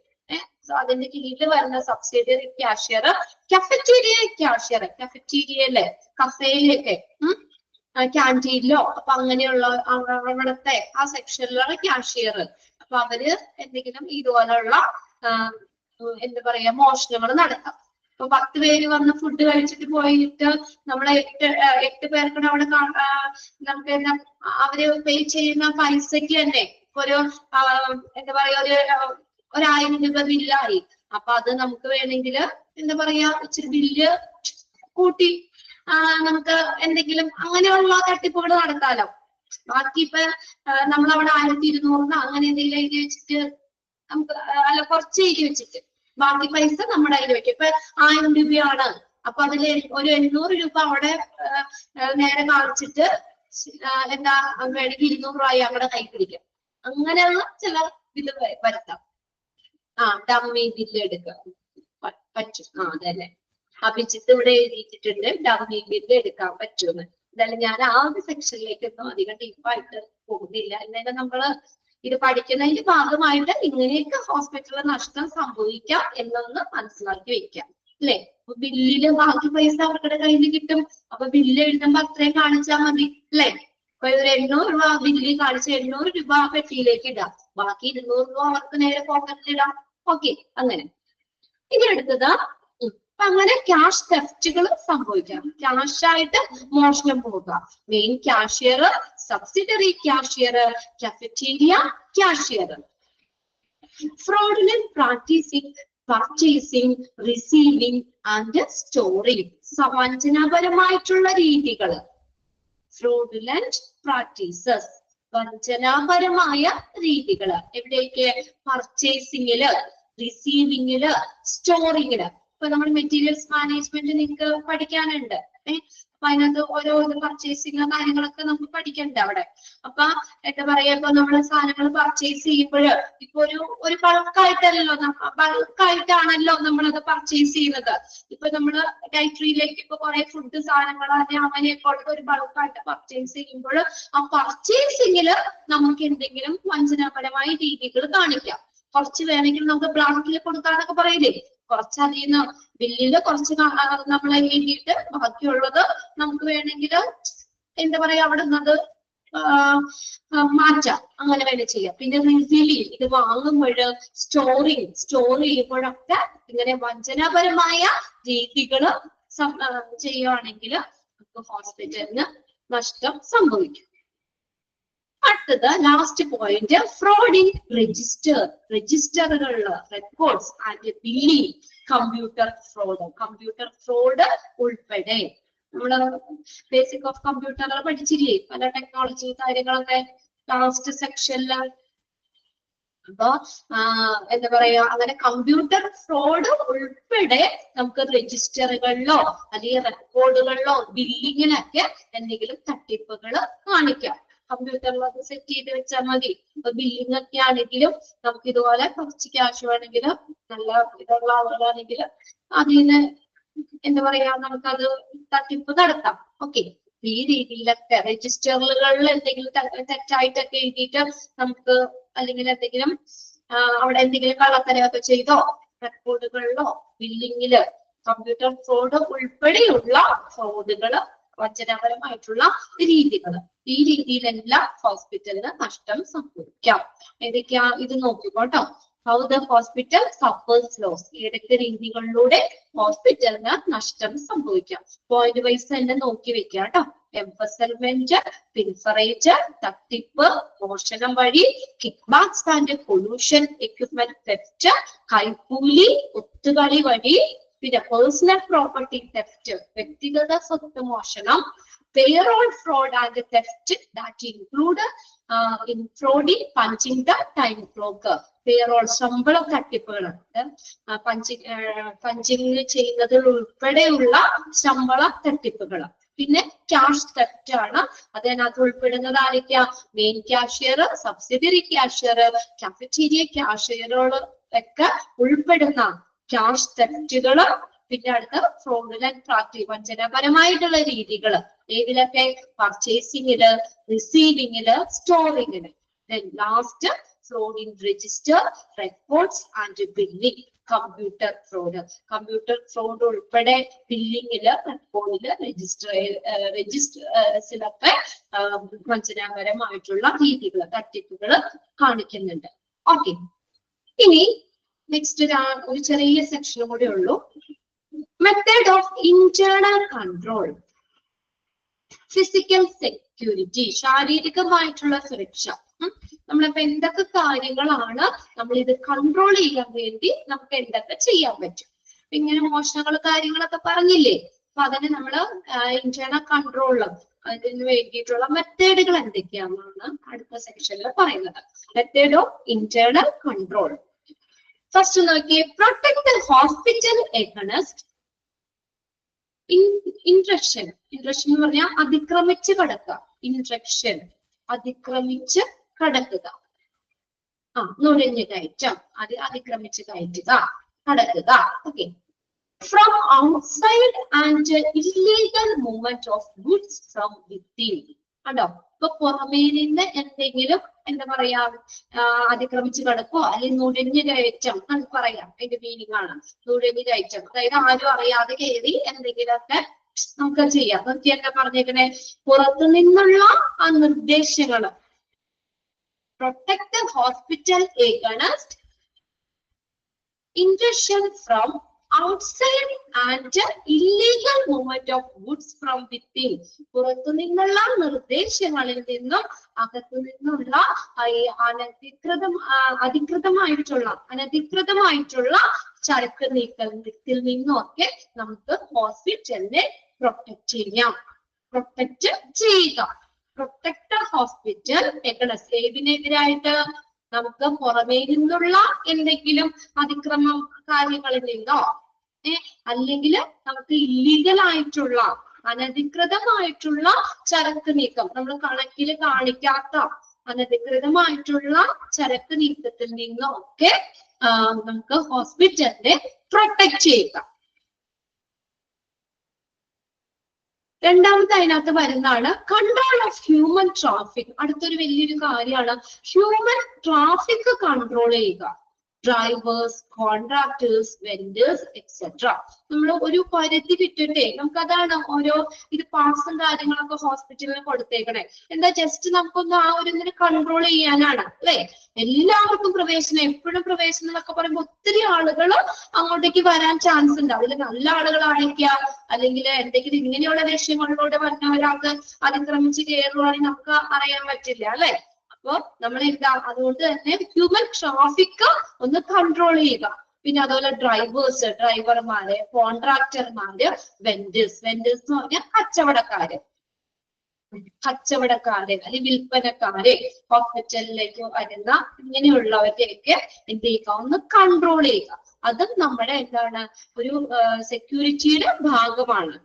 അതിന്റെ കീഴിൽ വരുന്ന സബ്സിഡിയറി ക്യാഷിയർ, കഫറ്റീരിയ ക്യാഷിയർ, കഫറ്റീരിയയിലെ കഫേയിലൊക്കെ ക്യാൻറ്റീനിലോ അപ്പൊ അങ്ങനെയുള്ള അവിടുത്തെ ആ സെക്ഷനിലുള്ള ക്യാഷിയർ. അപ്പൊ അവര് എന്തെങ്കിലും ഇതുപോലുള്ള എന്താ പറയാ മോഷണങ്ങൾ നടത്താം. ഇപ്പൊ 10 പേര് വന്ന് ഫുഡ് കഴിച്ചിട്ട് പോയിട്ട് നമ്മളെ 8 പേർക്കും അവിടെ നമുക്ക് എന്താ അവര് പേ ചെയ്യുന്ന പൈസക്ക് തന്നെ ഒരു എന്താ പറയാ ഒരു 1000 രൂപ ബില്ലായി. അപ്പൊ അത് നമുക്ക് വേണമെങ്കിൽ എന്താ പറയാ ഇച്ചിരി ബില്ല് കൂട്ടി നമുക്ക് എന്തെങ്കിലും അങ്ങനെയുള്ള തട്ടിപ്പുകൾ നടത്താലോ. ബാക്കി ഇപ്പൊ നമ്മളവിടെ 1200 അങ്ങനെ എന്തെങ്കിലും എഴുതി വെച്ചിട്ട് നമുക്ക് അല്ല കുറച്ച് എഴുതി വെച്ചിട്ട് ബാക്കി പൈസ നമ്മുടെ കയ്യിൽ വെക്കും. ഇപ്പൊ 1000 രൂപയാണ്, അപ്പൊ അതിൽ ഒരു 800 രൂപ അവിടെ നേരെ കാണിച്ചിട്ട് എന്താ വേണമെങ്കിൽ 200 രൂപ അവിടെ കൈ പിടിക്കാം. അങ്ങനെയുള്ള ചില ഇത് വരുത്താം. ഡമ്മി ബില്ല് എടുക്കാം പറ്റും. അതല്ലേ അഭിജിത്ത് ഇവിടെ എഴുതിയിട്ടുണ്ട്, ഡമ്മി ബില്ല് എടുക്കാൻ പറ്റുമെന്ന്. എന്തായാലും ഞാൻ ആ ഒരു സെക്ഷനിലേക്കൊന്നും അധികം ഡീപ്പായിട്ട് പോകുന്നില്ല. എന്നാലും നമ്മള് ഇത് പഠിക്കുന്നതിന്റെ ഭാഗമായിട്ട് ഇങ്ങനെയൊക്കെ ഹോസ്പിറ്റലിൽ നഷ്ടം സംഭവിക്കാം എന്നൊന്ന് മനസ്സിലാക്കി വെക്കാം അല്ലെ. അപ്പൊ ബില്ലില് ബാക്കി പൈസ അവരുടെ കയ്യിൽ കിട്ടും. അപ്പൊ ബില്ല് എഴുതുമ്പോ അത്രയും കാണിച്ചാൽ മതി അല്ലെ. അപ്പൊ ഒരു 800 രൂപ ബില്ലിൽ കാണിച്ച് 800 രൂപ പെട്ടിയിലേക്ക് ഇടാം, ബാക്കി 200 രൂപ അവർക്ക് നേരെ പോക്കറ്റിൽ ഇടാം. ഓക്കെ, അങ്ങനെ. ഇനി അടുത്തത് അപ്പൊ അങ്ങനെ ക്യാഷ് തെഫ്റ്റുകൾ സംഭവിക്കാം, ക്യാഷ് ആയിട്ട് മോഷണം പോവുക. Main cashier, subsidiary cashier, cafeteria cashier. Fraudulent practicing purchasing, receiving and storing. വഞ്ചനാപരമായിട്ടുള്ള രീതികൾ, ഫ്രോഡുലന്റ് പ്രാക്ടീസസ്, വഞ്ചനാപരമായ രീതികൾ. എവിടേക്ക്? പർച്ചേസിംഗില്, റിസീവിംഗില്, സ്റ്റോറിംഗില്. ഇപ്പൊ നമ്മൾ മെറ്റീരിയൽസ് മാനേജ്മെന്റ് നിങ്ങൾക്ക് പഠിക്കാനുണ്ട്. അപ്പൊ അതിനകത്ത് ഓരോ പർച്ചേസിംഗ് കാര്യങ്ങളൊക്കെ നമുക്ക് പഠിക്കണ്ട അവിടെ. അപ്പൊ എന്താ പറയാ, ഇപ്പൊ നമ്മള് സാധനങ്ങൾ പർച്ചേസ് ചെയ്യുമ്പോൾ ഇപ്പൊ ഒരു ബൾക്കായിട്ടാണല്ലോ നമ്മളത് പർച്ചേസ് ചെയ്യുന്നത്. ഇപ്പൊ നമ്മള് ഡയറ്ററിയിലേക്ക് ഇപ്പൊ കുറെ ഫുഡ് സാധനങ്ങൾ അങ്ങനെയൊക്കെ ഉള്ള ഒരു ബൾക്കായിട്ട് പർച്ചേസ് ചെയ്യുമ്പോൾ ആ പർച്ചേസിംഗില് നമുക്ക് എന്തെങ്കിലും വഞ്ചനാപരമായ രീതികൾ കാണിക്കാം. കുറച്ച് വേണമെങ്കിൽ നമുക്ക് ബ്ലാക്കിൽ കൊടുക്കാന്നൊക്കെ പറയില്ലേ, കുറച്ചധികം ബില്ലില് കുറച്ച് നമ്മളെ എഴുതിയിട്ട് ബാക്കിയുള്ളത് നമുക്ക് വേണമെങ്കിൽ എന്താ പറയാ അവിടെ നിന്നത് മാറ്റാം, അങ്ങനെ വേണം ചെയ്യാം. പിന്നെ റിസീലിംഗ്, ഇത് വാങ്ങുമ്പോൾ സ്റ്റോർ ചെയ്യുമ്പോഴൊക്കെ ഇങ്ങനെ വഞ്ചനാപരമായ രീതികൾ ചെയ്യുകയാണെങ്കിൽ നമുക്ക് ഹോസ്പിറ്റലിന് നഷ്ടം സംഭവിക്കും. അടുത്തത് ലാസ്റ്റ് പോയിന്റ്, ഫ്രോഡ് ഇൻ രജിസ്റ്ററുകളില് records and billing, computer fraud ഉൾപ്പെടെ. നമ്മള് ബേസിക് ഓഫ് കമ്പ്യൂട്ടറുകൾ പഠിച്ചില്ലേ, പല ടെക്നോളജി കാര്യങ്ങളൊക്കെ ലാസ്റ്റ് സെക്ഷനില്. അപ്പൊ എന്താ പറയാ, അങ്ങനെ കമ്പ്യൂട്ടർ ഫ്രോഡ് ഉൾപ്പെടെ നമുക്ക് രജിസ്റ്ററുകളിലോ അല്ലെങ്കിൽ റെക്കോർഡുകളിലോ ബില്ലിങ്ങിനൊക്കെ എന്തെങ്കിലും തട്ടിപ്പുകൾ കാണിക്കാം. കമ്പ്യൂട്ടറിൽ അത് സെറ്റ് ചെയ്ത് വെച്ചാൽ മതി. ഇപ്പൊ ബില്ലിംഗ് ഒക്കെ ആണെങ്കിലും നമുക്ക് ഇതുപോലെ കുറച്ച് ക്യാഷ് വേണമെങ്കിലും നല്ല ഇതുള്ള ആളുകളാണെങ്കിൽ അതിന് എന്താ പറയാ, നമുക്കത് തട്ടിപ്പ് നടത്താം. ഓക്കെ, ഈ രീതിയിലൊക്കെ രജിസ്റ്ററുകളിൽ എന്തെങ്കിലും തെറ്റായിട്ടൊക്കെ എഴുതിയിട്ട് നമുക്ക്, അല്ലെങ്കിൽ എന്തെങ്കിലും അവിടെ എന്തെങ്കിലും കള്ളത്തരമൊക്കെ ചെയ്തോ റെക്കോർഡുകളിലോ ബില്ലിങ്ങില്, കമ്പ്യൂട്ടർ ഫ്രോഡ് ഉൾപ്പെടെയുള്ള ഫ്രോഡുകൾ, വഞ്ചനാപരമായിട്ടുള്ള രീതികൾ, ഈ രീതിയിലെല്ലാം ഹോസ്പിറ്റലിന് നഷ്ടം സംഭവിക്കാം. ഏതൊക്കെയാ ഇത് നോക്കിക്കോട്ടോ. How the hospital suffers loss, ഏതൊക്കെ രീതികളിലൂടെ ഹോസ്പിറ്റലിന് നഷ്ടം സംഭവിക്കാം. പോയിന്റ് വൈസ് തന്നെ നോക്കി വെക്കുക കേട്ടോ. എംഫസൽമെന്റ്, പിൻഫറേജ്, തട്ടിപ്പ്, മോഷണം വഴി, കിക്ക്ബാക്സ് ആൻഡ് പൊല്യൂഷൻ, എക്യുപ്മെന്റ് തെഫ്റ്റ്, കൈക്കൂലി, ഒത്തുകളി വഴി, പിന്നെ പേഴ്സണൽ പ്രോപ്പർട്ടി തെഫ്റ്റ്, വ്യക്തിഗത സ്വത്ത് മോഷണം, payroll fraud and theft that include fraud in punching the time clock, payroll ശമ്പള തട്ടിപ്പുകളുണ്ട്, പഞ്ചിങ് ചെയ്യുന്നതിൽ ഉൾപ്പെടെയുള്ള ശമ്പള തട്ടിപ്പുകൾ. പിന്നെ ക്യാഷ് തെഫ്റ്റ് ആണ്, അതിനകത്ത് ഉൾപ്പെടുന്നത് ആരൊക്കെയാ, മെയിൻ ക്യാഷ്യർ, സബ്സിഡറി ക്യാഷ്യർ, കാഫറ്റീരിയ ക്യാഷ്യറുകൾ ഒക്കെ ഉൾപ്പെടുന്ന ക്യാഷ് തെഫ്റ്റുകള്. പിന്നെ അടുത്ത ഫ്രോഡുലന്റ് പ്രാക്ടീസ്, വഞ്ചനാപരമായിട്ടുള്ള രീതികൾ ഏതിലൊക്കെ, പർച്ചേസിംഗില്, റിസീവിംഗില്, സ്റ്റോറിംഗില്. Last fraud in register, records and billing, computer fraud ഉൾപ്പെടെ ബില്ലിങ്ങില്, റെക്കോർഡില്, രജിസ്റ്റേഴ്സിലൊക്കെ വഞ്ചനാപരമായിട്ടുള്ള രീതികൾ, തട്ടിപ്പുകൾ കാണിക്കുന്നുണ്ട്. ഓക്കെ, ഇനി നെക്സ്റ്റ് ഒരു ചെറിയ സെക്ഷനും കൂടെ ഉള്ളൂ. Method of internal control, physical security, ശാരീരികമായിട്ടുള്ള സുരക്ഷ. നമ്മളിപ്പോ എന്തൊക്കെ കാര്യങ്ങളാണ് നമ്മൾ ഇത് കൺട്രോൾ ചെയ്യാൻ വേണ്ടി നമുക്ക് എന്തൊക്കെ ചെയ്യാൻ പറ്റും. ഇങ്ങനെ മോഷണങ്ങൾ കാര്യങ്ങളൊക്കെ പറഞ്ഞില്ലേ, അപ്പൊ അതിന് നമ്മള് ഇന്റേണൽ കൺട്രോളും അതിന് വേണ്ടിയിട്ടുള്ള മെത്തേഡുകൾ എന്തൊക്കെയാണെന്നാണ് അടുത്ത സെക്ഷനിൽ പറയുന്നത്. Method of internal control. First നോക്കിയേ, പ്രൊട്ടക്ട് ദ ഹോസ്പിറ്റൽ എഗൈൻസ്റ്റ് ഇൻട്രക്ഷൻ. ഇൻട്രക്ഷൻ എന്ന് പറഞ്ഞാൽ അതിക്രമിച്ച് കടക്കുക. ഇൻട്രക്ഷൻ, അതിക്രമിച്ച് കടക്കുക, നുഴഞ്ഞു കയറ്റം, അത് അതിക്രമിച്ച് കയറ്റുക, കടക്കുക. Okay, from outside and illegal movement of goods from within. കണ്ടോ, ഇപ്പൊ പുറമേ നിന്ന് എന്തെങ്കിലും എന്താ പറയാ അതിക്രമിച്ച് കിടക്കോ അല്ലെങ്കിൽ നുഴഞ്ഞു കയറ്റം എന്ന് പറയാം. അതിന്റെ മീനിങ് ആണ് നുഴഞ്ഞു കയറ്റം. അതായത് ആരും അറിയാതെ കയറി എന്തെങ്കിലുമൊക്കെ നമുക്ക് ചെയ്യാം. നോക്കി എന്താ പറഞ്ഞേക്കണേ, പുറത്തു നിന്നുള്ള ആ നിർദ്ദേശങ്ങള്. Protect the hospital against intrusion from outside and illegal movement of goods from within. പുറത്തു നിന്നുള്ള നിർദ്ദേശങ്ങളിൽ നിന്നും അകത്തു നിന്നുള്ള അനധികൃതമായിട്ടുള്ള ചരക്ക് നീക്കത്തിൽ നിന്നും ഒക്കെ നമുക്ക് ഹോസ്പിറ്റലിനെ പ്രൊട്ടക്ട് ചെയ്യാം. പ്രൊട്ടക്ട് ചെയ്യുക. പ്രൊട്ടക്ട് ഹോസ്പിറ്റൽ എഗൈൻസ്റ്റ്, ഏതിനെതിരായിട്ട്, നമുക്ക് പുറമേ നിന്നുള്ള എന്തെങ്കിലും അതിക്രമ കാര്യങ്ങളിൽ നിന്നോ അല്ലെങ്കിൽ നമുക്ക് ഇല്ലീഗൽ ആയിട്ടുള്ള അനധികൃതമായിട്ടുള്ള ചരക്ക് നീക്കം, നമ്മൾ കണക്കിൽ കാണിക്കാത്ത അനധികൃതമായിട്ടുള്ള ചരക്ക് നീക്കത്തിൽ നിന്നോ ഒക്കെ നമുക്ക് ഹോസ്പിറ്റലിനെ പ്രൊട്ടക്ട് ചെയ്യുക. രണ്ടാമത്തെ അതിനകത്ത് വരുന്നതാണ് കൺട്രോൾ ഓഫ് ഹ്യൂമൻ ട്രാഫിക്. അടുത്തൊരു വലിയൊരു കാര്യമാണ് ഹ്യൂമൻ ട്രാഫിക് കൺട്രോൾ ചെയ്യുക. Drivers, contractors, vendors etcetera. നമ്മൾ ഒരു പരിധി വിട്ടിട്ടേ നമുക്ക് അതാണ് ഓരോ ഇത് പാസും കാര്യങ്ങളൊക്കെ ഹോസ്പിറ്റലിന് കൊടുത്തേക്കണേ. എന്താ ജസ്റ്റ് നമുക്കൊന്ന് ആ ഒരു ഇതിനെ കൺട്രോൾ ചെയ്യാനാണ് അല്ലെ. എല്ലാവർക്കും പ്രവേശനം, എപ്പോഴും പ്രവേശനം എന്നൊക്കെ പറയുമ്പോൾ ഒത്തിരി ആളുകൾ അങ്ങോട്ടേക്ക് വരാൻ ചാൻസ് ഉണ്ട്. അതിൽ നല്ല ആളുകളായിരിക്കാം, അല്ലെങ്കിൽ എന്തെങ്കിലും ഇങ്ങനെയുള്ള ലക്ഷ്യങ്ങളിലൂടെ വന്ന ഒരാൾക്ക് അതിക്രമിച്ച് കയറുവാണെങ്കിൽ നമുക്ക് അറിയാൻ പറ്റില്ല അല്ലെ. അപ്പൊ നമ്മൾ എന്താ അതുകൊണ്ട് തന്നെ ഹ്യൂമൻ ട്രാഫിക് ഒന്ന് കൺട്രോൾ ചെയ്യുക. പിന്നെ അതുപോലെ ഡ്രൈവേഴ്സ്, ഡ്രൈവർമാര്, കോൺട്രാക്ടർമാര്, വെൻഡേഴ്സ്, വെൻഡേഴ്സ് എന്ന് പറഞ്ഞാൽ കച്ചവടക്കാര്, അല്ലെങ്കിൽ വിൽപ്പനക്കാര്, ഹോസ്പിറ്റലിലേക്ക് വരുന്ന ഇങ്ങനെയുള്ളവരെയൊക്കെ എന്ത് ചെയ്യുക, ഒന്ന് കൺട്രോൾ ചെയ്യുക. അതും നമ്മുടെ എന്താണ് ഒരു സെക്യൂരിറ്റിയുടെ ഭാഗമാണ്.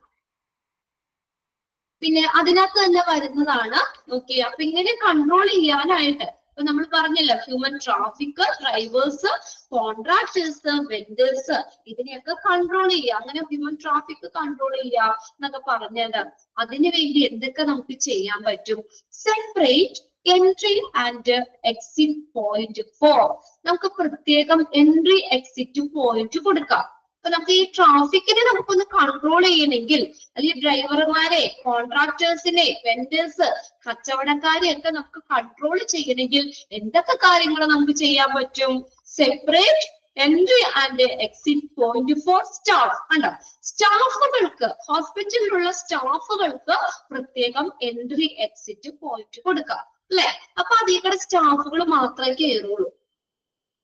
പിന്നെ അതിനകത്ത് തന്നെ വരുന്നതാണ് നോക്കിയ. അപ്പൊ ഇങ്ങനെ കൺട്രോൾ ചെയ്യാനായിട്ട് ഇപ്പൊ നമ്മൾ പറഞ്ഞല്ലോ human traffic, drivers, contractors, vendors, ഇതിനെയൊക്കെ കൺട്രോൾ ചെയ്യുക. അങ്ങനെ ഹ്യൂമൻ ട്രാഫിക് കൺട്രോൾ ചെയ്യുക എന്നൊക്കെ പറഞ്ഞത് അതിനു വേണ്ടി എന്തൊക്കെ നമുക്ക് ചെയ്യാൻ പറ്റും? Separate entry and exit point for. നമുക്ക് പ്രത്യേകം എൻട്രി എക്സിറ്റ് പോയിന്റ് കൊടുക്കാം. അപ്പൊ നമുക്ക് ഈ ട്രാഫിക്കിനെ നമുക്കൊന്ന് കൺട്രോൾ ചെയ്യണമെങ്കിൽ, അല്ലെങ്കിൽ ഡ്രൈവർമാരെ, കോൺട്രാക്ടേഴ്സിനെ, വെൻഡേഴ്സ്, കച്ചവടക്കാരെ ഒക്കെ നമുക്ക് കൺട്രോൾ ചെയ്യണമെങ്കിൽ എന്തൊക്കെ കാര്യങ്ങൾ നമുക്ക് ചെയ്യാൻ പറ്റും? Separate entry and exit point for staff. കണ്ടോ, സ്റ്റാഫുകൾക്ക്, ഹോസ്പിറ്റലിലുള്ള സ്റ്റാഫുകൾക്ക് പ്രത്യേകം എൻട്രി എക്സിറ്റ് പോയിന്റ് കൊടുക്കാം അല്ലെ. അപ്പൊ അതിൽ കൂടെ സ്റ്റാഫുകൾ മാത്രമേ കയറുള്ളൂ.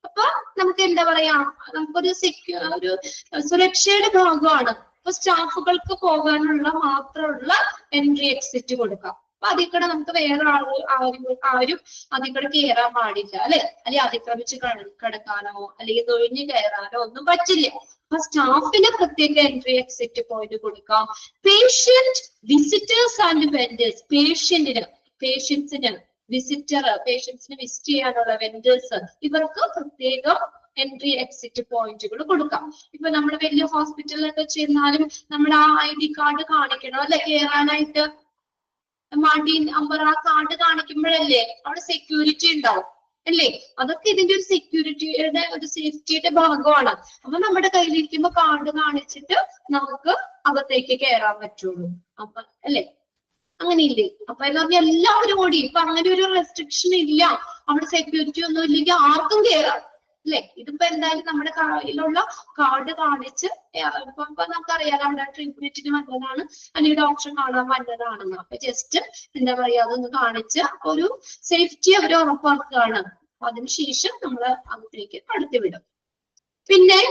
അപ്പൊ നമുക്ക് എന്താ പറയാ, നമുക്കൊരു ഒരു സുരക്ഷയുടെ ഭാഗമാണ്. അപ്പൊ സ്റ്റാഫുകൾക്ക് പോകാനുള്ള മാത്രമുള്ള എൻട്രി എക്സിറ്റ് കൊടുക്കാം. അപ്പൊ അതിൽ കൂടെ നമുക്ക് വേറെ ആരും അതിൽ കൂടെ കയറാൻ പാടില്ല അല്ലെ. അല്ലെങ്കിൽ അതിക്രമിച്ച് കിടക്കാനോ അല്ലെങ്കിൽ തൊഴിഞ്ഞു കയറാനോ ഒന്നും പറ്റില്ല. അപ്പൊ സ്റ്റാഫിന് പ്രത്യേക എൻട്രി എക്സിറ്റ് പോയിന്റ് കൊടുക്കാം. പേഷ്യന്റ്, വിസിറ്റേഴ്സ് ആൻഡ് വെൻഡേഴ്സ്, പേഷ്യൻസിന് പേഷ്യൻസിനെ വിസിറ്റ് ചെയ്യാനുള്ള വെൻഡേഴ്സ്, ഇവർക്ക് പ്രത്യേകം എൻട്രി എക്സിറ്റ് പോയിന്റുകൾ കൊടുക്കാം. ഇപ്പൊ നമ്മൾ വലിയ ഹോസ്പിറ്റലിലൊക്കെ ചെന്നാലും നമ്മൾ ആ ID കാർഡ് കാണിക്കണം അല്ലെ കയറാനായിട്ട്. നമ്പർ ആ കാർഡ് കാണിക്കുമ്പോഴല്ലേ അവിടെ സെക്യൂരിറ്റി ഉണ്ടാവും അല്ലേ. അതൊക്കെ ഇതിന്റെ ഒരു സെക്യൂരിറ്റിയുടെ ഒരു സേഫ്റ്റിയുടെ ഭാഗമാണ്. അപ്പൊ നമ്മുടെ കയ്യിലിരിക്കുമ്പോ കാർഡ് കാണിച്ചിട്ട് നമുക്ക് അകത്തേക്ക് കയറാൻ പറ്റുള്ളൂ. അപ്പൊ അല്ലേ, അങ്ങനെയില്ലേ. അപ്പൊ എന്ന് പറഞ്ഞാൽ എല്ലാവരും ഓടി. ഇപ്പൊ അങ്ങനെ ഒരു റെസ്ട്രിക്ഷൻ ഇല്ല, അവിടെ സെക്യൂരിറ്റി ഒന്നും ഇല്ലെങ്കിൽ ആർക്കും കയറാം അല്ലെ. ഇതിപ്പോ എന്തായാലും നമ്മുടെ കയ്യിലുള്ള കാർഡ് കാണിച്ച് ഇപ്പൊ നമുക്കറിയാം അവിടെ ട്രീറ്റ്മെന്റിന് വന്നതാണ് അല്ലെങ്കിൽ ഡോക്ടറെ കാണാൻ വന്നതാണെന്ന്. അപ്പൊ ജസ്റ്റ് എന്താ പറയാ അതൊന്ന് കാണിച്ച് ഒരു സേഫ്റ്റി അവർ ഉറപ്പാക്കുകയാണ്. അതിനുശേഷം നമ്മൾ അകത്തേക്ക് കടത്തിവിടും. പിന്നെ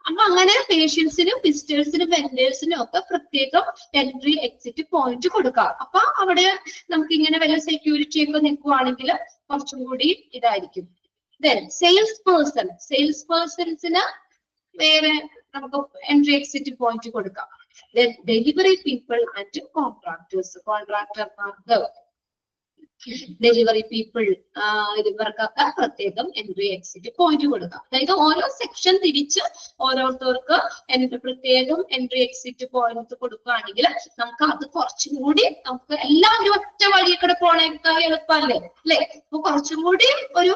അപ്പൊ അങ്ങനെ പേഷ്യൻസിനും വിസിറ്റേഴ്സിനും വെൻഡേഴ്സിനും ഒക്കെ പ്രത്യേകം എൻട്രി എക്സിറ്റ് പോയിന്റ് കൊടുക്കാം. അപ്പൊ അവിടെ നമുക്ക് ഇങ്ങനെ വല്ല സെക്യൂരിറ്റി ഒക്കെ നിൽക്കുവാണെങ്കിൽ കുറച്ചും കൂടി ഇതായിരിക്കും. ദെൻ സെയിൽസ് പേഴ്സൺസിന് വേറെ നമുക്ക് എൻട്രി എക്സിറ്റ് പോയിന്റ് കൊടുക്കാം. ദെൻ ഡെലിവറി പീപ്പിൾ ആൻഡ് കോൺട്രാക്ടർമാർക്ക്, ഡെലിവറി പീപ്പിൾ ഇവർക്കൊക്കെ പ്രത്യേകം എൻട്രി എക്സിറ്റ് പോയിന്റ് കൊടുക്കാം. അതായത് ഓരോ സെക്ഷൻ തിരിച്ച് ഓരോരുത്തർക്ക് പ്രത്യേകം എൻട്രി എക്സിറ്റ് പോയിന്റ് കൊടുക്കുകയാണെങ്കിൽ നമുക്ക് അത് കുറച്ചും കൂടി നമുക്ക് എല്ലാവരും ഒറ്റ വഴിയിൽ കൂടെ പോണേക്കാൾ എളുപ്പമല്ലേ അല്ലെ. അപ്പൊ കുറച്ചും കൂടി ഒരു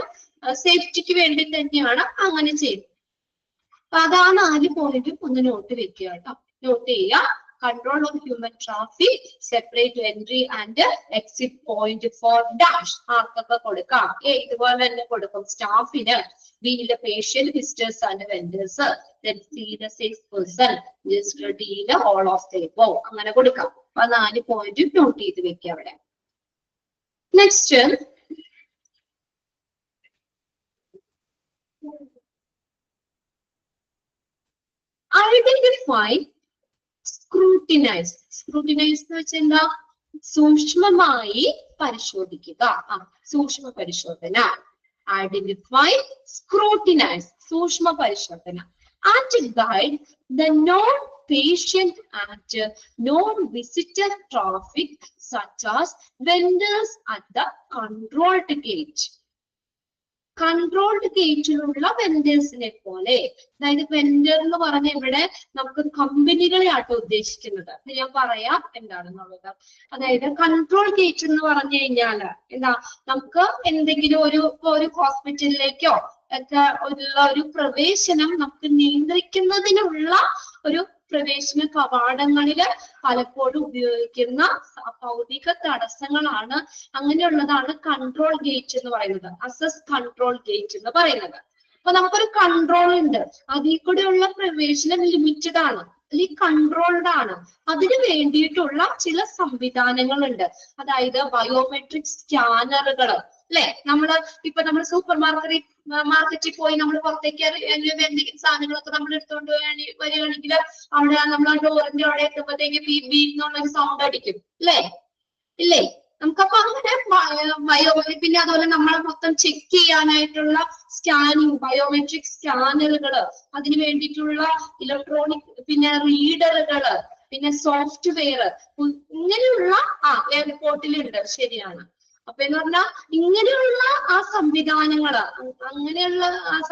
സേഫ്റ്റിക്ക് വേണ്ടി തന്നെയാണ് അങ്ങനെ ചെയ്യുന്നത്. അപ്പൊ അതാ 4 പോയിന്റും ഒന്ന് നോട്ട് വെക്കുക കേട്ടോ. നോട്ട് ചെയ്യുക. control of human traffic, separate entry and exit point for dash. ആർക്കൊക്കെ കൊടുക്കാം? ഇതുപോലെ തന്നെ കൊടുക്കും. സ്റ്റാഫിന്, B the patient, visitors and vendors, then C the sales person, just D the all of the above. അങ്ങനെ കൊടുക്കാം. അപ്പൊ 4 പോയിന്റ് നോട്ട് ചെയ്ത് വെക്കുക അവിടെ. Next identify scrutinise. സ്ക്രൂട്ടിനൈസ് എന്ന് വെച്ചാൽ എന്താ? സൂക്ഷ്മമായി പരിശോധിക്കുക. സൂക്ഷ്മ പരിശോധന. ഐഡന്റിഫൈ, സ്ക്രൂട്ടിനൈസ്, സൂക്ഷ്മ പരിശോധന. And guide the non patient and non visitor traffic such as vendors at the controlled gate. Controlled ഗേറ്റിലുള്ള വെൻഡേഴ്സിനെ പോലെ, അതായത് വെൻഡർ എന്ന് പറഞ്ഞ ഇവിടെ നമുക്ക് കമ്പനികളെ ആട്ടോ ഉദ്ദേശിക്കുന്നത്. ഞാൻ പറയാം എന്താണെന്നുള്ളത്. അതായത് കൺട്രോൾ ഗേറ്റ് എന്ന് പറഞ്ഞു കഴിഞ്ഞാൽ എന്താ, നമുക്ക് എന്തെങ്കിലും ഒരു ഹോസ്പിറ്റലിലേക്കോ ഒക്കെ ഉള്ള ഒരു പ്രവേശനം നമുക്ക് നിയന്ത്രിക്കുന്നതിനുള്ള ഒരു പ്രവേശന കവാടങ്ങളില് പലപ്പോഴും ഉപയോഗിക്കുന്ന ഭൗതിക തടസ്സങ്ങളാണ്. അങ്ങനെയുള്ളതാണ് കൺട്രോൾ ഗേറ്റ് എന്ന് പറയുന്നത്, അസസ് കൺട്രോൾ ഗേറ്റ് എന്ന് പറയുന്നത്. അപ്പൊ നമുക്കൊരു കൺട്രോൾ ഉണ്ട്, അതിൽ കൂടെയുള്ള പ്രവേശനം ലിമിറ്റഡ് ആണ്, അല്ലെങ്കിൽ കൺട്രോൾഡ് ആണ്. അതിന് വേണ്ടിയിട്ടുള്ള ചില സംവിധാനങ്ങളുണ്ട്. അതായത് ബയോമെട്രിക് സ്കാനറുകൾ, അല്ലെ? നമ്മൾ സൂപ്പർ മാർക്കറ്റിൽ പോയി നമ്മൾ പുറത്തേക്ക് എന്തെങ്കിലും സാധനങ്ങളൊക്കെ നമ്മൾ എടുത്തുകൊണ്ട് വരികയാണെങ്കിൽ അവിടെ നമ്മൾ ഡോറിന്റെ അവിടെ എത്തുമ്പോഴത്തേക്ക് ബീ ബീ എന്നുള്ളൊരു സൗണ്ട് അടിക്കും, അല്ലേ? ഇല്ലേ? നമുക്കപ്പൊ അങ്ങനെ പിന്നെ അതുപോലെ നമ്മളെ മൊത്തം ചെക്ക് ചെയ്യാനായിട്ടുള്ള സ്കാനിങ്, ബയോമെട്രിക് സ്കാനറുകള്, അതിന് വേണ്ടിയിട്ടുള്ള ഇലക്ട്രോണിക് പിന്നെ റീഡറുകള്, പിന്നെ സോഫ്റ്റ്വെയർ, ഇങ്ങനെയുള്ള എയർപോർട്ടിലുണ്ട്. ശരിയാണ്. അപ്പൊ എന്ന് പറഞ്ഞാൽ ഇങ്ങനെയുള്ള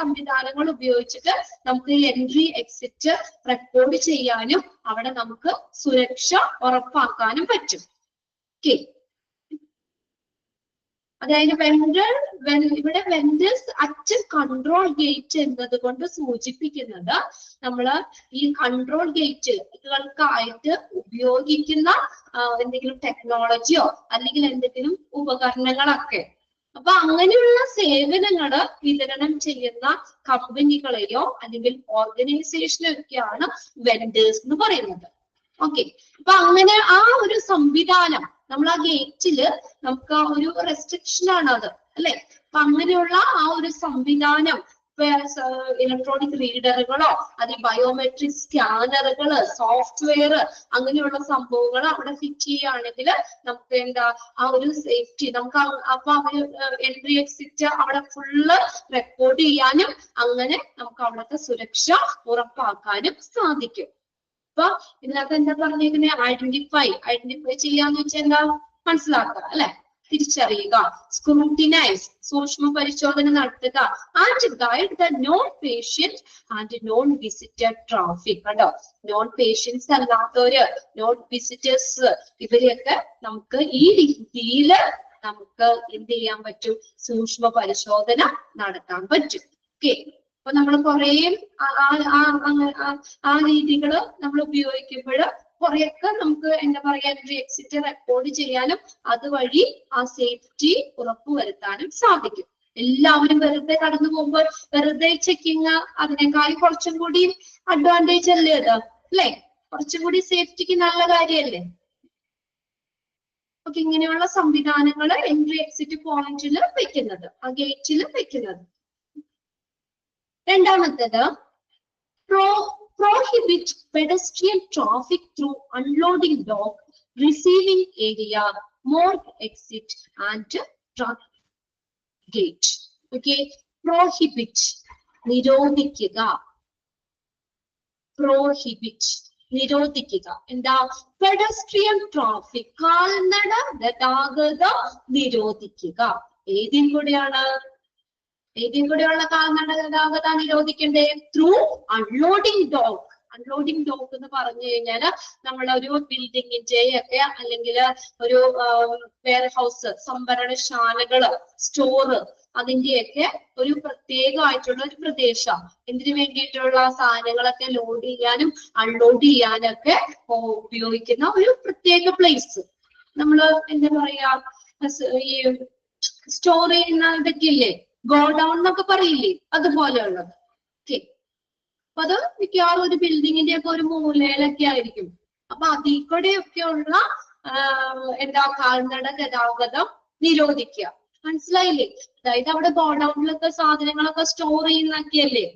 സംവിധാനങ്ങൾ ഉപയോഗിച്ചിട്ട് നമുക്ക് എൻട്രി എക്സിറ്റ് റെക്കോർഡ് ചെയ്യാനും അവിടെ നമുക്ക് സുരക്ഷ ഉറപ്പാക്കാനും പറ്റും. ഓക്കെ, അതായത് ഇവിടെ വെൻഡേഴ്സ് അറ്റ് കൺട്രോൾ ഗേറ്റ് എന്നത് കൊണ്ട് സൂചിപ്പിക്കുന്നത് നമ്മള് ഈ കൺട്രോൾ ഗേറ്റുകൾക്കായിട്ട് ഉപയോഗിക്കുന്ന എന്തെങ്കിലും ടെക്നോളജിയോ അല്ലെങ്കിൽ എന്തെങ്കിലും ഉപകരണങ്ങളൊക്കെ. അപ്പൊ അങ്ങനെയുള്ള സേവനങ്ങള് വിതരണം ചെയ്യുന്ന കമ്പനികളെയോ അല്ലെങ്കിൽ ഓർഗനൈസേഷനെയൊക്കെയാണ് വെൻഡേഴ്സ് എന്ന് പറയുന്നത്. ഓക്കെ, അപ്പൊ അങ്ങനെ ആ ഒരു സംവിധാനം നമ്മൾ ആ ഗേറ്റില് നമുക്ക് ഒരു റെസ്ട്രിക്ഷൻ ആണ് അത്, അല്ലെ? അപ്പൊ അങ്ങനെയുള്ള ആ ഒരു സംവിധാനം ഇലക്ട്രോണിക് റീഡറുകളോ അത് ബയോമെട്രിക് സ്കാനറുകള്, സോഫ്റ്റ്വെയർ, അങ്ങനെയുള്ള സംഭവങ്ങൾ അവിടെ ഫിറ്റ് ചെയ്യുകയാണെങ്കിൽ നമുക്ക് എന്താ ആ ഒരു സേഫ്റ്റി നമുക്ക് അപ്പൊ അവര് എൻട്രി എക്സിറ്റ് അവിടെ ഫുള്ള് റെക്കോർഡ് ചെയ്യാനും അങ്ങനെ നമുക്ക് അവിടുത്തെ സുരക്ഷ ഉറപ്പാക്കാനും സാധിക്കും. അപ്പൊ ഇതിനകത്ത് എന്താ പറഞ്ഞിരിക്കുന്നത്? ഐഡന്റിഫൈ ചെയ്യാന്ന് വെച്ചാൽ എന്താ? മനസ്സിലാക്കുക, അല്ലെ? തിരിച്ചറിയുക, സ്ക്രൂട്ടിനൈസ്, സൂക്ഷ്മ പരിശോധന നടത്തുക, and guide the non patient and non visitor traffic. കണ്ടോ, നോൺ പേഷ്യൻസ് അല്ലാത്തവര്, നോൺ വിസിറ്റേഴ്സ്, ഇവരെയൊക്കെ നമുക്ക് ഈ രീതിയിൽ നമുക്ക് എന്ത് ചെയ്യാൻ പറ്റും? സൂക്ഷ്മ പരിശോധന നടത്താൻ പറ്റും. ഓക്കെ, അപ്പൊ നമ്മൾ കുറേ ആ രീതികള് നമ്മൾ ഉപയോഗിക്കുമ്പോൾ കുറെയൊക്കെ നമുക്ക് എന്താ പറയാ എൻട്രി എക്സിറ്റ് റെക്കോർഡ് ചെയ്യാനും അതുവഴി ആ സേഫ്റ്റി ഉറപ്പുവരുത്താനും സാധിക്കും. എല്ലാവരും വെറുതെ കടന്നു പോകുമ്പോൾ വെറുതെ ചെക്കിങ് അതിനേക്കാൾ കുറച്ചും കൂടി അഡ്വാൻറ്റേജ് അല്ലേ അത്, അല്ലെ? കുറച്ചും കൂടി സേഫ്റ്റിക്ക് നല്ല കാര്യമല്ലേ? ഓക്കെ, ഇങ്ങനെയുള്ള സംവിധാനങ്ങൾ എൻട്രി എക്സിറ്റ് പോയിന്റിൽ വെക്കുന്നത്, ആ ഗേറ്റിൽ വെക്കുന്നത്. രണ്ടാമത്തേത് prohibit pedestrian traffic through unloading dock, receiving area, morgue exit and truck gate. Okay, prohibit, നിരോധിക്കുക. നിരോധിക്കുക എന്താ? പെഡസ്ട്രിയൻ ട്രാഫിക്, കാൽനട ഗതാഗതം നിരോധിക്കുക. ഏതിലൂടെയുള്ള കാൽനട ഗതാഗതം നിരോധിക്കണ്ടേ? Through unloading dock. Unloading dock എന്ന് പറഞ്ഞു കഴിഞ്ഞാൽ നമ്മളൊരു ബിൽഡിങ്ങിന്റെ ഒക്കെ അല്ലെങ്കിൽ ഒരു വെയർ ഹൗസ്, സംഭരണശാലകള്, സ്റ്റോറ്, അതിന്റെയൊക്കെ ഒരു പ്രത്യേകമായിട്ടുള്ള ഒരു പ്രദേശം. എന്തിനു വേണ്ടിയിട്ടുള്ള സാധനങ്ങളൊക്കെ ലോഡ് ചെയ്യാനും അൺലോഡ് ചെയ്യാനൊക്കെ ഉപയോഗിക്കുന്ന ഒരു പ്രത്യേക പ്ലേസ്. നമ്മള് എന്താ പറയാ, ഈ സ്റ്റോർ ചെയ്യുന്ന ഇതൊക്കെ ഇല്ലേ, ഗോഡൌൺ എന്നൊക്കെ പറയില്ലേ, അതുപോലെയുള്ളത്. ഓക്കെ, അപ്പൊ അത് മിക്കവാറും ഒരു ബിൽഡിങ്ങിന്റെ ഒക്കെ ഒരു മൂലയിലൊക്കെ ആയിരിക്കും. അപ്പൊ അതിൽ കൂടെയൊക്കെയുള്ള എന്താ കാൽനട ഗതാഗതം നിരോധിക്കുക. മനസ്സിലായില്ലേ? അതായത് അവിടെ ഗോഡൌണിലൊക്കെ സാധനങ്ങളൊക്കെ സ്റ്റോർ ചെയ്യുന്നൊക്കെയല്ലേ,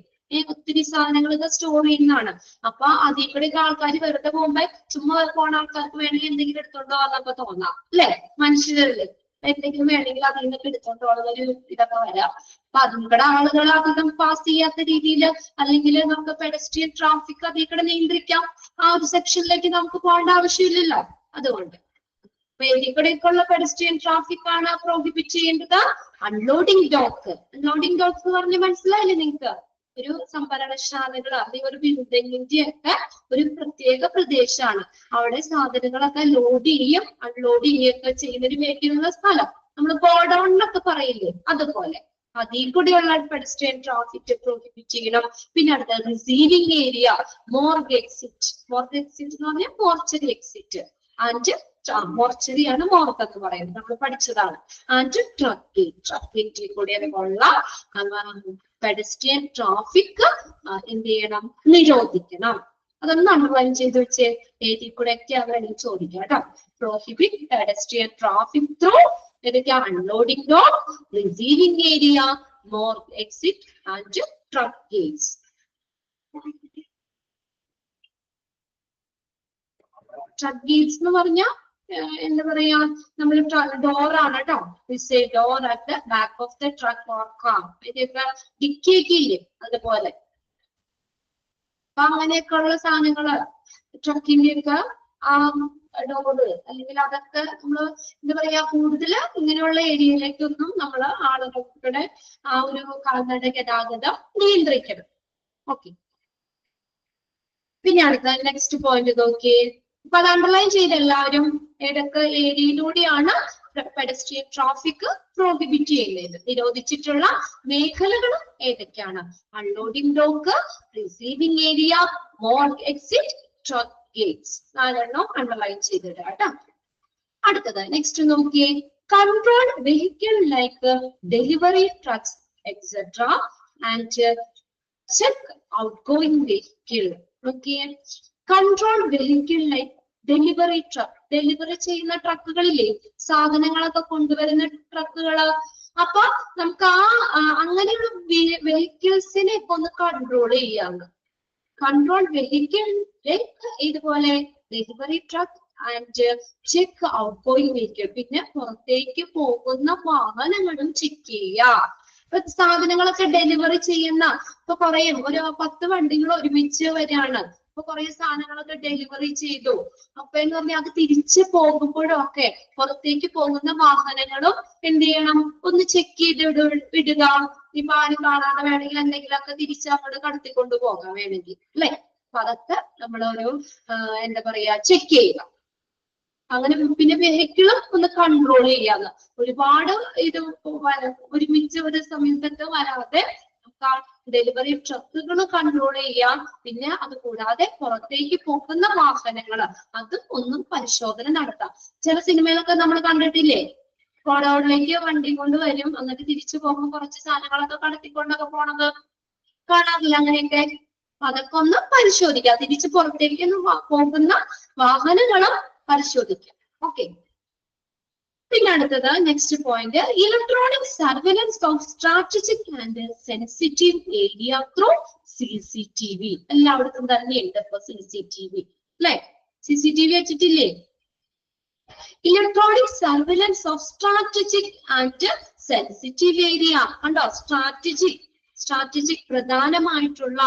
ഒത്തിരി സാധനങ്ങളൊക്കെ സ്റ്റോർ ചെയ്യുന്നതാണ്. അപ്പൊ അതിൽ കൂടെ ആൾക്കാർ വെറുതെ പോകുമ്പോ ചുമ്മാ പോണ ആൾക്കാർക്ക് വേണമെങ്കിൽ എന്തെങ്കിലും എടുത്തോണ്ടോ എന്നൊക്കെ തോന്നാം, അല്ലെ? മനുഷ്യരല്ലേ, എന്തെങ്കിലും വേണമെങ്കിൽ അതിൽ നിന്നൊക്കെ എടുത്തോണ്ട് പോകുന്ന ഒരു ഇതൊക്കെ വരാം. അപ്പൊ അതിൽ കൂടെ ആളുകൾ അധികം പാസ് ചെയ്യാത്ത രീതിയിൽ അല്ലെങ്കിൽ നമുക്ക് പെഡസ്ട്രിയൻ ട്രാഫിക് അതിൽ കൂടെ നിയന്ത്രിക്കാം. ആ ഒരു സെക്ഷനിലേക്ക് നമുക്ക് പോകേണ്ട ആവശ്യമില്ലല്ലോ. അതുകൊണ്ട് അപ്പൊ ഇതിൽ കൂടെയൊക്കെയുള്ള പെഡസ്ട്രിയൻ ട്രാഫിക് ആണ് പ്രോഹിബിറ്റ് ചെയ്യേണ്ടത്. Unloading dock. അൺലോഡിംഗ് ഡോക്ക് എന്ന് പറഞ്ഞ് മനസ്സിലായില്ലേ നിങ്ങൾക്ക്? ഒരു സംഭരണശാലകൾ അല്ലെങ്കിൽ ഒരു ബിൽഡിങ്ങിന്റെ ഒക്കെ ഒരു പ്രത്യേക പ്രദേശമാണ്. അവിടെ സാധനങ്ങളൊക്കെ ലോഡ് ചെയ്യും അൺലോഡ് ചെയ്യുകയൊക്കെ ചെയ്യുന്നതിന് വേണ്ടിയുള്ള സ്ഥലം. നമ്മൾ ഗോഡൌണിലൊക്കെ പറയില്ലേ, അതുപോലെ. അതിൽ കൂടെയുള്ള പെഡസ്ട്രിയൻ ട്രാഫിക് പ്രോഹിബിറ്റ് ചെയ്യണം. പിന്നെ അടുത്ത receiving area, morgue exit. മോർഗ് exit എന്ന് പറഞ്ഞാൽ മോർച്ചറി എക്സിറ്റ്. ആൻഡ് മോർച്ചറിയാണ് മോർഗ് എന്ന് പറയുന്നത്, നമ്മൾ പഠിച്ചതാണ്. ആൻഡ് ട്രക്ക് ഗേറ്റിൽ കൂടെ ഉള്ള പെഡസ്ട്രിയൻ ട്രാഫിക് എന്ത് ചെയ്യണം, നിരോധിക്കണം. അതൊന്ന് അണ്ടർലൈൻ ചെയ്ത് വെച്ച് ഏതിൽ കൂടെ ഒക്കെ അവരെല്ലാം ചോദിക്കാം കേട്ടോ. പ്രോഹിബിറ്റ് പെഡസ്ട്രിയൻ ട്രാഫിക് ത്രൂ ഏതൊക്കെയാ, unloading dock, receiving area, morgue exit and truck gates. Truck gates എന്ന് പറഞ്ഞാൽ എന്താ പറയാ, നമ്മൾ ഡോർ ആണ് കേട്ടോ. Door at the back of the truck or car. ഇതൊക്കെ ഡിക്കിയൊക്കെ ഇല്ലേ, അതുപോലെ. അപ്പൊ അങ്ങനെയൊക്കെയുള്ള സാധനങ്ങള് ട്രക്കിന്റെ ഒക്കെ ആ ഡോറ് അല്ലെങ്കിൽ അതൊക്കെ നമ്മള് എന്താ പറയാ, കൂടുതൽ ഇങ്ങനെയുള്ള ഏരിയയിലേക്കൊന്നും നമ്മള് ആളുകളുടെ ആ ഒരു കാൽനട ഗതാഗതം നിയന്ത്രിക്കണം. ഓക്കെ, പിന്നെ അടുത്ത നെക്സ്റ്റ് പോയിന്റ് നോക്കിയേ. അപ്പൊ അത് അണ്ടർലൈൻ ചെയ്ത് എല്ലാവരും ഏതൊക്കെ ഏരിയയിലൂടെയാണ് പെഡസ്ട്രിയൻ ട്രാഫിക് പ്രോഹിബിറ്റ് ചെയ്യുന്നത്, നിരോധിച്ചിട്ടുള്ള മേഖലകൾ ഏതൊക്കെയാണ്. Unloading dock, receiving area, morgue exit, truck gates. 4 underline ചെയ്തിട്ട് കേട്ടോ. അടുത്തത് നെക്സ്റ്റ് നോക്കിയേ. Control vehicle like delivery trucks etcetera and check out going vehicle. നോക്കിയേ, control vehicle like delivery truck. Delivery ചെയ്യുന്ന ട്രക്കുകളില്ലേ, സാധനങ്ങളൊക്കെ കൊണ്ടുവരുന്ന ട്രക്കുകള്. അപ്പൊ നമുക്ക് അങ്ങനെയുള്ള വെഹിക്കിൾസിനെ ഒന്ന് കൺട്രോൾ ചെയ്യാന്ന്. കൺട്രോൾ വെഹിക്കിൾ ലൈക്ക് ഇതുപോലെ delivery truck and check out going vehicle. പിന്നെ പുറത്തേക്ക് പോകുന്ന വാഹനങ്ങളും ചെക്ക് ചെയ്യുക. ഇപ്പൊ സാധനങ്ങളൊക്കെ ഡെലിവറി ചെയ്യുന്ന, ഇപ്പൊ പറയും ഒരു 10 വണ്ടികൾ ഒരുമിച്ച് വരികയാണ്. അപ്പൊ കുറെ സാധനങ്ങളൊക്കെ ഡെലിവറി ചെയ്തു. അപ്പൊ എന്ന് പറഞ്ഞാൽ അത് തിരിച്ചു പോകുമ്പോഴൊക്കെ പുറത്തേക്ക് പോകുന്ന വാഹനങ്ങളും എന്ത് ചെയ്യണം, ഒന്ന് ചെക്ക് ചെയ്ത് വിടുക. ഇപ്പൊ ആരും കാണാതെ വേണമെങ്കിൽ എന്തെങ്കിലുമൊക്കെ തിരിച്ച് അങ്ങോട്ട് കടത്തിക്കൊണ്ട് പോകാൻ വേണമെങ്കിൽ, അല്ലെ. അപ്പൊ അതൊക്കെ നമ്മളൊരു എന്താ പറയാ, ചെക്ക് ചെയ്യുക. അങ്ങനെ പിന്നെ വെഹിക്കിളും ഒന്ന് കൺട്രോൾ ചെയ്യാന്ന്. ഒരുപാട് ഇത് ഒരുമിച്ച് ഒരു സമയത്തൊക്കെ വരാതെ ഡെലിവറി ട്രക്കുകൾ കൺട്രോൾ ചെയ്യാം. പിന്നെ അത് കൂടാതെ പുറത്തേക്ക് പോകുന്ന വാഹനങ്ങള് അതും ഒന്നും പരിശോധന നടത്താം. ചില സിനിമകളൊക്കെ നമ്മൾ കണ്ടിട്ടില്ലേ, ഗോഡൌണിലേക്ക് വണ്ടി കൊണ്ട് വരും, എന്നിട്ട് തിരിച്ചു പോകുമ്പോൾ കുറച്ച് സാധനങ്ങളൊക്കെ കടത്തിക്കൊണ്ടൊക്കെ പോണത് കാണാറില്ല. അങ്ങനെയൊക്കെ അതൊക്കെ ഒന്ന് പരിശോധിക്കാം. തിരിച്ച് പുറത്തേക്ക് പോകുന്ന വാഹനങ്ങളും പരിശോധിക്കാം. ഓക്കെ, പിന്നെ അടുത്തത് next point. Electronic surveillance of strategic and sensitive area through CCTV. എല്ലായിടത്തും തന്നെ ഉണ്ട് ഇപ്പൊ CCTV, അല്ലെ. CCTV വെച്ചിട്ടില്ലേ. Electronic surveillance of strategic and sensitive area. കണ്ടോ, സ്ട്രാറ്റജിക് പ്രധാനമായിട്ടുള്ള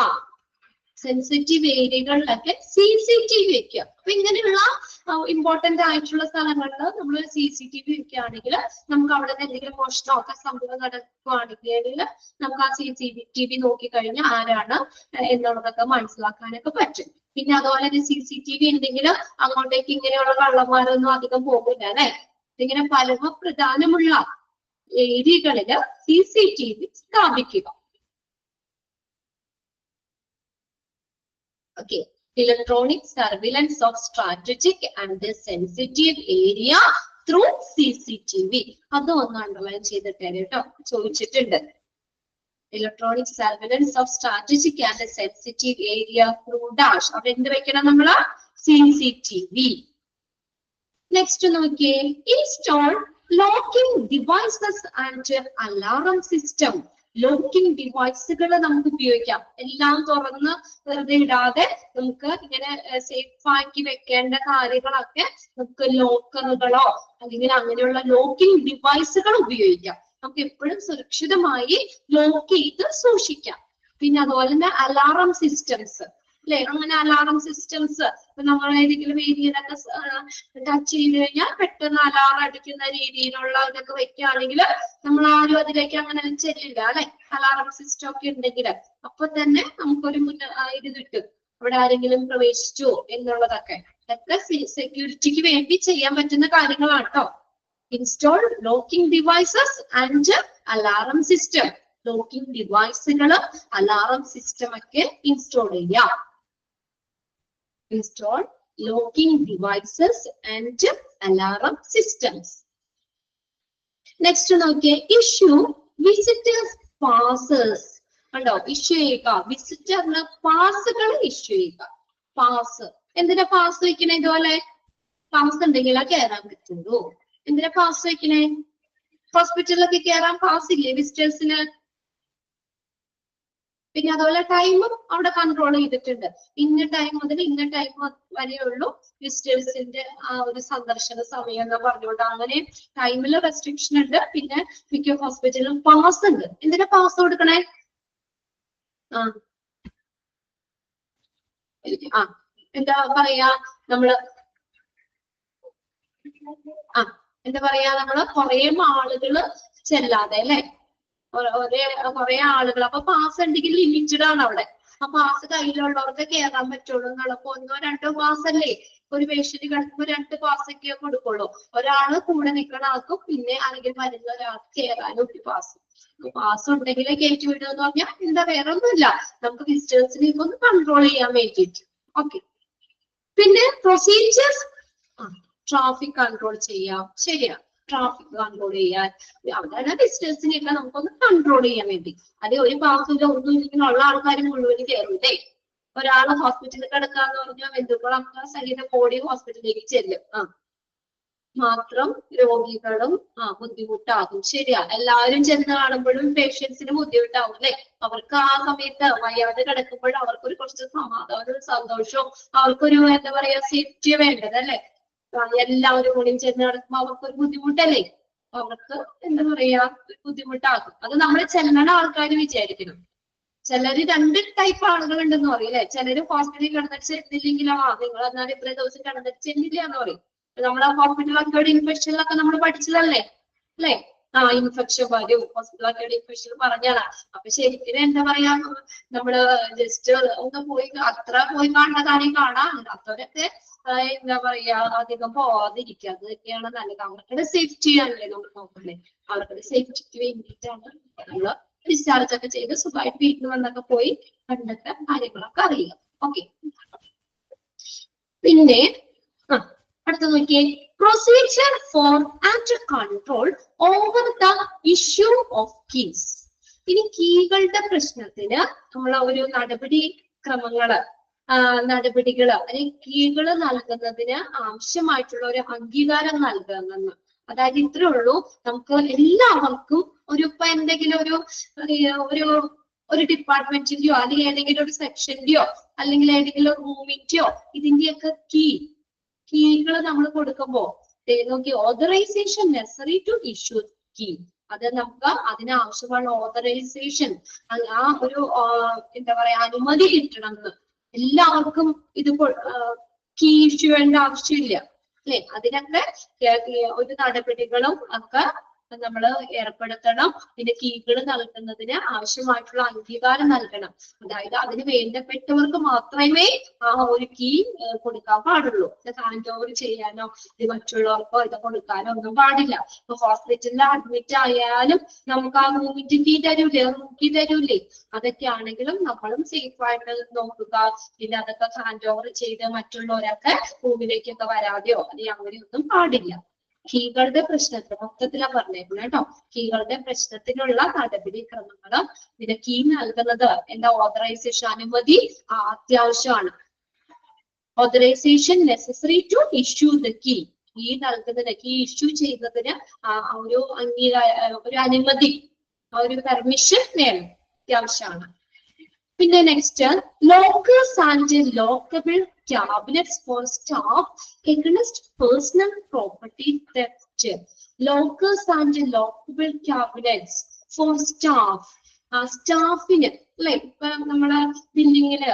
സെൻസിറ്റീവ് ഏരിയകളിലൊക്കെ CCTV വെക്കുക. അപ്പൊ ഇങ്ങനെയുള്ള ഇമ്പോർട്ടന്റ് ആയിട്ടുള്ള സ്ഥലങ്ങളിൽ നമ്മൾ CCTV വെക്കുകയാണെങ്കിൽ നമുക്ക് അവിടെ നിന്ന് എന്തെങ്കിലും മോഷണമൊക്കെ സംഭവം നടക്കുകയാണെങ്കിൽ നമുക്ക് ആ CCTV നോക്കിക്കഴിഞ്ഞാൽ ആരാണ് എന്നുള്ളതൊക്കെ മനസ്സിലാക്കാനൊക്കെ പറ്റും. പിന്നെ അതുപോലെ തന്നെ CCTV ഉണ്ടെങ്കിൽ അങ്ങോട്ടേക്ക് ഇങ്ങനെയുള്ള കള്ളന്മാരൊന്നും അധികം പോകില്ല, അല്ലെ. ഇങ്ങനെ പരമപ്രധാനമുള്ള ഏരിയകളില് CCTV സ്ഥാപിക്കുക. Okay, electronic surveillance of strategic and sensitive area through CCTV. അത് ഒന്ന് അണ്ടർലൈൻ ചെയ്തിട്ടേ കേട്ടോ, ചോദിച്ചിട്ടുണ്ട്. Electronic surveillance of strategic and sensitive area through dash. അവിടെ എന്ത് വെക്കണം നമ്മള്, CCTV. നെക്സ്റ്റ് നോക്കിയേ. Install locking devices and alarm system. Locking ഡിവൈസുകൾ നമുക്ക് ഉപയോഗിക്കാം. എല്ലാം തുറന്ന് വെറുതെ ഇടാതെ നമുക്ക് ഇങ്ങനെ സേഫ് ആക്കി വെക്കേണ്ട കാര്യങ്ങളൊക്കെ നമുക്ക് ലോക്കറുകളോ അല്ലെങ്കിൽ അങ്ങനെയുള്ള ലോക്കിംഗ് ഡിവൈസുകൾ ഉപയോഗിക്കാം. നമുക്ക് എപ്പോഴും സുരക്ഷിതമായി ലോക്ക് ചെയ്ത് സൂക്ഷിക്കാം. പിന്നെ അതുപോലെ തന്നെ അലാറം സിസ്റ്റംസ്, അല്ലെ. അങ്ങനെ അലാറം സിസ്റ്റംസ് നമ്മൾ ഏതെങ്കിലും ഏരിയയിലൊക്കെ ടച്ച് ചെയ്ത് കഴിഞ്ഞാൽ പെട്ടെന്ന് അലാറം അടിക്കുന്ന രീതിയിലുള്ള ഇതൊക്കെ വെക്കുകയാണെങ്കിൽ നമ്മൾ ആരും അതിലേക്ക് അങ്ങനെ ചെല്ലില്ല, അല്ലെ. അലാറം സിസ്റ്റം ഒക്കെ ഉണ്ടെങ്കിൽ അപ്പൊ തന്നെ നമുക്കൊരു ഇത് കിട്ടും, അവിടെ ആരെങ്കിലും പ്രവേശിച്ചോ എന്നുള്ളതൊക്കെ. ഇതൊക്കെ സെക്യൂരിറ്റിക്ക് വേണ്ടി ചെയ്യാൻ പറ്റുന്ന കാര്യങ്ങളാണ് കേട്ടോ. Install locking devices and alarm system. Locking ഡിവൈസുകളും അലാറം സിസ്റ്റം ഒക്കെ ഇൻസ്റ്റോൾ ചെയ്യാം. Install locking devices and alarm systems. Next നോക്കിയേ, ഇഷ്യൂ വിസിറ്റേഴ്സ് പാസസ്. കണ്ടോ, ഇഷ്യൂ ചെയ്യുക, വിസിറ്ററിന് പാസുകൾ ഇഷ്യൂ ചെയ്യുക. പാസ് എന്തിനാ പാസ് വയ്ക്കണേ? ഇതുപോലെ പാസ് ഉണ്ടെങ്കിലാ കയറാൻ പറ്റുള്ളൂ. എന്തിനാ പാസ് വയ്ക്കണേ? ഹോസ്പിറ്റലിലൊക്കെ കയറാൻ പാസ് ഇല്ലേ വിസിറ്റേഴ്സിന്? പിന്നെ അതുപോലെ ടൈമും അവിടെ കൺട്രോൾ ചെയ്തിട്ടുണ്ട്. ഇന്ന ടൈം മുതൽ ഇന്ന ടൈം വരെയുള്ളൂ വിസിറ്റേഴ്സിന്റെ ആ ഒരു സന്ദർശന സമയം എന്ന് പറഞ്ഞുകൊണ്ട് അങ്ങനെ ടൈമിൽ റെസ്ട്രിക്ഷൻ ഉണ്ട്. പിന്നെ മിക്ക ഹോസ്പിറ്റലിലും പാസ് ഉണ്ട്. എന്തിനാ പാസ് കൊടുക്കണേ? എന്താ പറയാ നമ്മള് എന്താ പറയാ, നമ്മള് കുറെ ആളുകള് ചെല്ലാതെ അല്ലെ, കുറെ ആളുകൾ. അപ്പൊ പാസ് ഉണ്ടെങ്കിൽ ലിമിറ്റഡ് ആണ് അവിടെ. ആ പാസ് കയ്യിലുള്ളവർക്ക് കയറാൻ പറ്റുള്ളൂ എന്നുള്ളപ്പോ 1-2 പാസ് അല്ലേ ഒരു പേഷ്യന്റ് കിടക്കുമ്പോ 2 പാസ് ഒക്കെ കൊടുക്കുള്ളൂ. ഒരാള് കൂടെ നിൽക്കണ ആൾക്കും പിന്നെ അല്ലെങ്കിൽ വരുന്ന ഒരാൾക്ക് കയറാനും ഒരു പാസ്. പാസ് ഉണ്ടെങ്കിലേ കയറ്റി വിടുമെന്ന് പറഞ്ഞാൽ എന്താ, വേറെ ഒന്നുമില്ല, നമുക്ക് വിസിറ്റേഴ്സിനെ ഒന്ന് കൺട്രോൾ ചെയ്യാൻ വേണ്ടിയിട്ട്. ഓക്കെ. പിന്നെ പ്രൊസീജിയേഴ്സ്, ട്രാഫിക് കൺട്രോൾ ചെയ്യാം. ശരിയാ, ട്രാഫിക് കൺട്രോൾ ചെയ്യാൻ അതാണ് വിസിറ്റേഴ്സിനെയൊക്കെ നമുക്കൊന്ന് കൺട്രോൾ ചെയ്യാൻ വേണ്ടി. അതേ ഒരു പാസിൽ ഒന്നും ഇരിക്കുന്നുള്ള ആൾക്കാർ മുഴുവനും കയറുന്നേ. ഒരാള് ഹോസ്പിറ്റലിൽ കിടക്കാന്ന് പറഞ്ഞാൽ ബന്ധുക്കളൊക്കെ സഹിതം ബോഡി ഹോസ്പിറ്റലിലേക്ക് ചെല്ലും. മാത്രം രോഗികളും ബുദ്ധിമുട്ടാകും. ശരിയാ, എല്ലാവരും ചെന്ന് കാണുമ്പോഴും പേഷ്യൻസിന് ബുദ്ധിമുട്ടാവും അല്ലെ. അവർക്ക് ആ സമയത്ത് വയ്യാതെ കിടക്കുമ്പോഴും അവർക്കൊരു കുറച്ച് സമാധാനവും സന്തോഷവും അവർക്കൊരു എന്താ പറയാ സേഫ്റ്റി വേണ്ടതല്ലേ. എല്ലാവരും കൂടി ചെന്ന് നടക്കുമ്പോ അവർക്കൊരു ബുദ്ധിമുട്ടല്ലേ, അവർക്ക് എന്താ പറയാ ബുദ്ധിമുട്ടാകും. അത് നമ്മൾ ചെല്ലണ ആൾക്കാർ വിചാരിക്കണം. ചിലര് 2 ടൈപ്പ് ആളുകൾ ഉണ്ടെന്ന് പറയും അല്ലെ. ചിലര് ഹോസ്പിറ്റലിൽ കിടന്നിട്ട് ചെല്ലില്ലെങ്കിലോ നിങ്ങൾ എന്നാൽ ഇത്ര ദിവസം കിടന്നിട്ട് ചെല്ലില്ല എന്ന് പറയും. നമ്മളെ ഹോസ്പിറ്റൽ അക്വേർഡ് ഇൻഫെക്ഷനിലൊക്കെ നമ്മൾ പഠിച്ചതല്ലേ അല്ലെ. ഇൻഫെക്ഷൻ വരും ഹോസ്പിറ്റൽ അക്വേർഡ് ഇൻഫെക്ഷൻ പറഞ്ഞാലാ. അപ്പൊ ശരിക്കും എന്താ പറയാ, നമ്മള് ജസ്റ്റ് ഒന്ന് പോയി അത്ര പോയി കാണുന്നതാണെങ്കിൽ കാണാം. അല്ലാത്തവരൊക്കെ എന്താ പറയാ അധികം പോവാതിരിക്കുക, അതൊക്കെയാണ് നല്ലത്. അവർക്കുടെ സേഫ്റ്റി ആണല്ലേ നമ്മൾ നോക്കണ്ടേ. അവർക്കുടെ സേഫ്റ്റിക്ക് വേണ്ടിയിട്ടാണ് നമ്മള് ഡിസ്ചാർജ് ഒക്കെ ചെയ്ത് സുഖമായിട്ട് വീട്ടിൽ വന്നൊക്കെ പോയി കണ്ടിട്ട് കാര്യങ്ങളൊക്കെ അറിയുക. ഓക്കെ. പിന്നെ അടുത്ത നോക്കിയേ, procedure for and control over the issue of keys. ഇനി കീകളുടെ പ്രശ്നത്തിന് നമ്മൾ ഒരു നടപടികള് അല്ലെങ്കിൽ കീകള് നൽകുന്നതിന് ആവശ്യമായിട്ടുള്ള ഒരു അംഗീകാരം നൽകുന്നെന്ന്. അതായത് ഇത്രേ ഉള്ളൂ, നമുക്ക് എല്ലാവർക്കും ഇപ്പൊ എന്തെങ്കിലും ഒരു ഡിപ്പാർട്ട്മെന്റിന്റെയോ അല്ലെങ്കിൽ ഏതെങ്കിലും ഒരു സെക്ഷന്റെയോ അല്ലെങ്കിൽ ഏതെങ്കിലും റൂമിന്റെയോ ഇതിന്റെയൊക്കെ കീകൾ നമ്മൾ കൊടുക്കുമ്പോ നോക്കി authorization necessary to issue key. അത് നമുക്ക് അതിനാവശ്യമുള്ള ഓതറൈസേഷൻ ആ ഒരു എന്താ പറയാ അനുമതി കിട്ടണമെന്ന്. എല്ലാവർക്കും ഇത് കീ ഇഷ്യൂ ചെയ്യേണ്ട ആവശ്യമില്ല അല്ലെ. അതിനൊക്കെ ഒരു നടപടികളും ഒക്കെ നമ്മൾ ഏർപ്പെടുത്തണം. പിന്നെ കീകൾ നൽകുന്നതിന് ആവശ്യമായിട്ടുള്ള അംഗീകാരം നൽകണം. അതായത് അതിന് വേണ്ടപ്പെട്ടവർക്ക് മാത്രമേ ആ ഒരു കീ കൊടുക്കാൻ പാടുള്ളൂ. ഹാൻഡ് ഓവർ ചെയ്യാനോ മറ്റുള്ളവർക്കോ ഇത് കൊടുക്കാനോ ഒന്നും പാടില്ല. ഇപ്പൊ ഹോസ്പിറ്റലിൽ അഡ്മിറ്റ് ആയാലും നമുക്ക് ആ റൂമിന്റെ കീ തരൂലേ. അതൊക്കെ ആണെങ്കിലും നമ്മളും സേഫ് ആയിട്ട് നോക്കുക. പിന്നെ അതൊക്കെ ഹാൻഡ് ഓവർ ചെയ്ത് മറ്റുള്ളവരൊക്കെ റൂമിലേക്കൊക്കെ വരാതെയോ അല്ലെങ്കിൽ അങ്ങനെയൊന്നും പാടില്ല. കീകളുടെ പ്രശ്നത്തിന് മൊത്തത്തിലാണ് പറഞ്ഞേക്കുന്നത് കേട്ടോ. കീകളുടെ പ്രശ്നത്തിനുള്ള നടപടിക്രമങ്ങളും പിന്നെ കീ നൽകുന്നത് എന്താ ഓതറൈസേഷൻ അനുമതി അത്യാവശ്യമാണ്. Authorization necessary to issue the key. Key നൽകുന്നതിന് കീ ഇഷ്യൂ ചെയ്യുന്നതിന് ഒരു അനുമതി ഒരു പെർമിഷൻ വേണം, അത്യാവശ്യമാണ്. പിന്നെ next lockers and lockable cabinets for staff against personal property theft. Lockers and lockable cabinets for staff. സ്റ്റാഫിന് അല്ലെ, ഇപ്പൊ നമ്മളെ ബിൽഡിങ്ങില്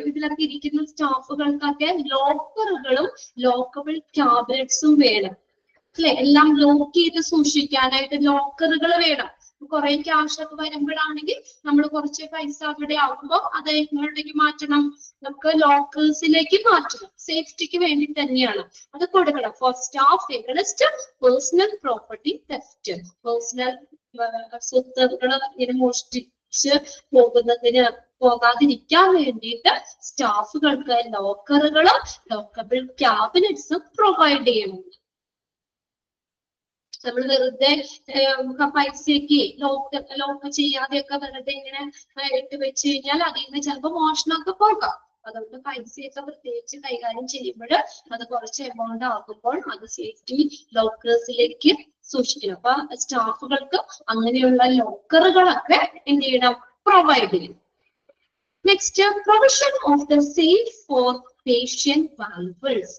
ഇതിലൊക്കെ ഇരിക്കുന്ന സ്റ്റാഫുകൾക്കൊക്കെ ലോക്കറുകളും ലോക്കബിൾ ക്യാബിനറ്റ്സും വേണം അല്ലെ. എല്ലാം ലോക്ക് ചെയ്ത് സൂക്ഷിക്കാനായിട്ട് ലോക്കറുകൾ വേണം. കുറെ ക്യാഷ് ഒക്കെ വരുമ്പോഴാണെങ്കിൽ നമ്മൾ കുറച്ച് പൈസ അവിടെ ആകുമ്പോൾ അത് എങ്ങോട്ടേക്ക് മാറ്റണം, നമുക്ക് ലോക്കേഴ്സിലേക്ക് മാറ്റണം. സേഫ്റ്റിക്ക് വേണ്ടി തന്നെയാണ് അത് കൊടുക്കണം. For staff against personal property theft, personal സ്വത്തുക്കൾ ഇങ്ങനെ മോഷ്ടിച്ച് പോകാതിരിക്കാൻ വേണ്ടിയിട്ട് സ്റ്റാഫുകൾക്ക് ലോക്കറുകളും ലോക്കബിൾ ക്യാബിനറ്റ്സും പ്രൊവൈഡ് ചെയ്യണം. നമ്മൾ വെറുതെ പൈസയ്ക്ക് ലോക്ക് ചെയ്യാതെയൊക്കെ വെറുതെ ഇങ്ങനെ ഇട്ട് വെച്ച് കഴിഞ്ഞാൽ അതിൽ നിന്ന് ചിലപ്പോൾ മോഷണമൊക്കെ പോകാം. അതുകൊണ്ട് പൈസയൊക്കെ പ്രത്യേകിച്ച് കൈകാര്യം ചെയ്യുമ്പോൾ അത് കുറച്ച് എമൗണ്ട് ആകുമ്പോൾ അത് സേഫ്റ്റി ലോക്കേഴ്സിലേക്ക് സൂക്ഷിക്കണം. അപ്പൊ സ്റ്റാഫുകൾക്ക് അങ്ങനെയുള്ള ലോക്കറുകളൊക്കെ എന്ത് ചെയ്യണം, പ്രൊവൈഡ് ചെയ്യണം. Next, provision of the safe for patient valuables.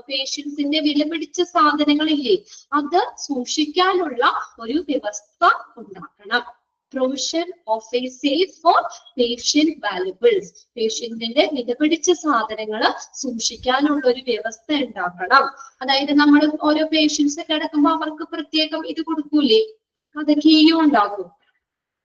പേഷ്യൻസിന്റെ വിലപിടിച്ച സാധനങ്ങളില്ലേ, അത് സൂക്ഷിക്കാനുള്ള ഒരു വ്യവസ്ഥ ഉണ്ടാക്കണം. Provision of a safe for patient valuables, പേഷ്യന്റിന്റെ വിലപിടിച്ച സാധനങ്ങൾ സൂക്ഷിക്കാനുള്ള ഒരു വ്യവസ്ഥ ഉണ്ടാക്കണം. അതായത് നമ്മൾ ഓരോ പേഷ്യൻസ് കിടക്കുമ്പോൾ അവർക്ക് പ്രത്യേകം ഇത് കൊടുക്കൂലേ, അത് കീയും ഉണ്ടാകും.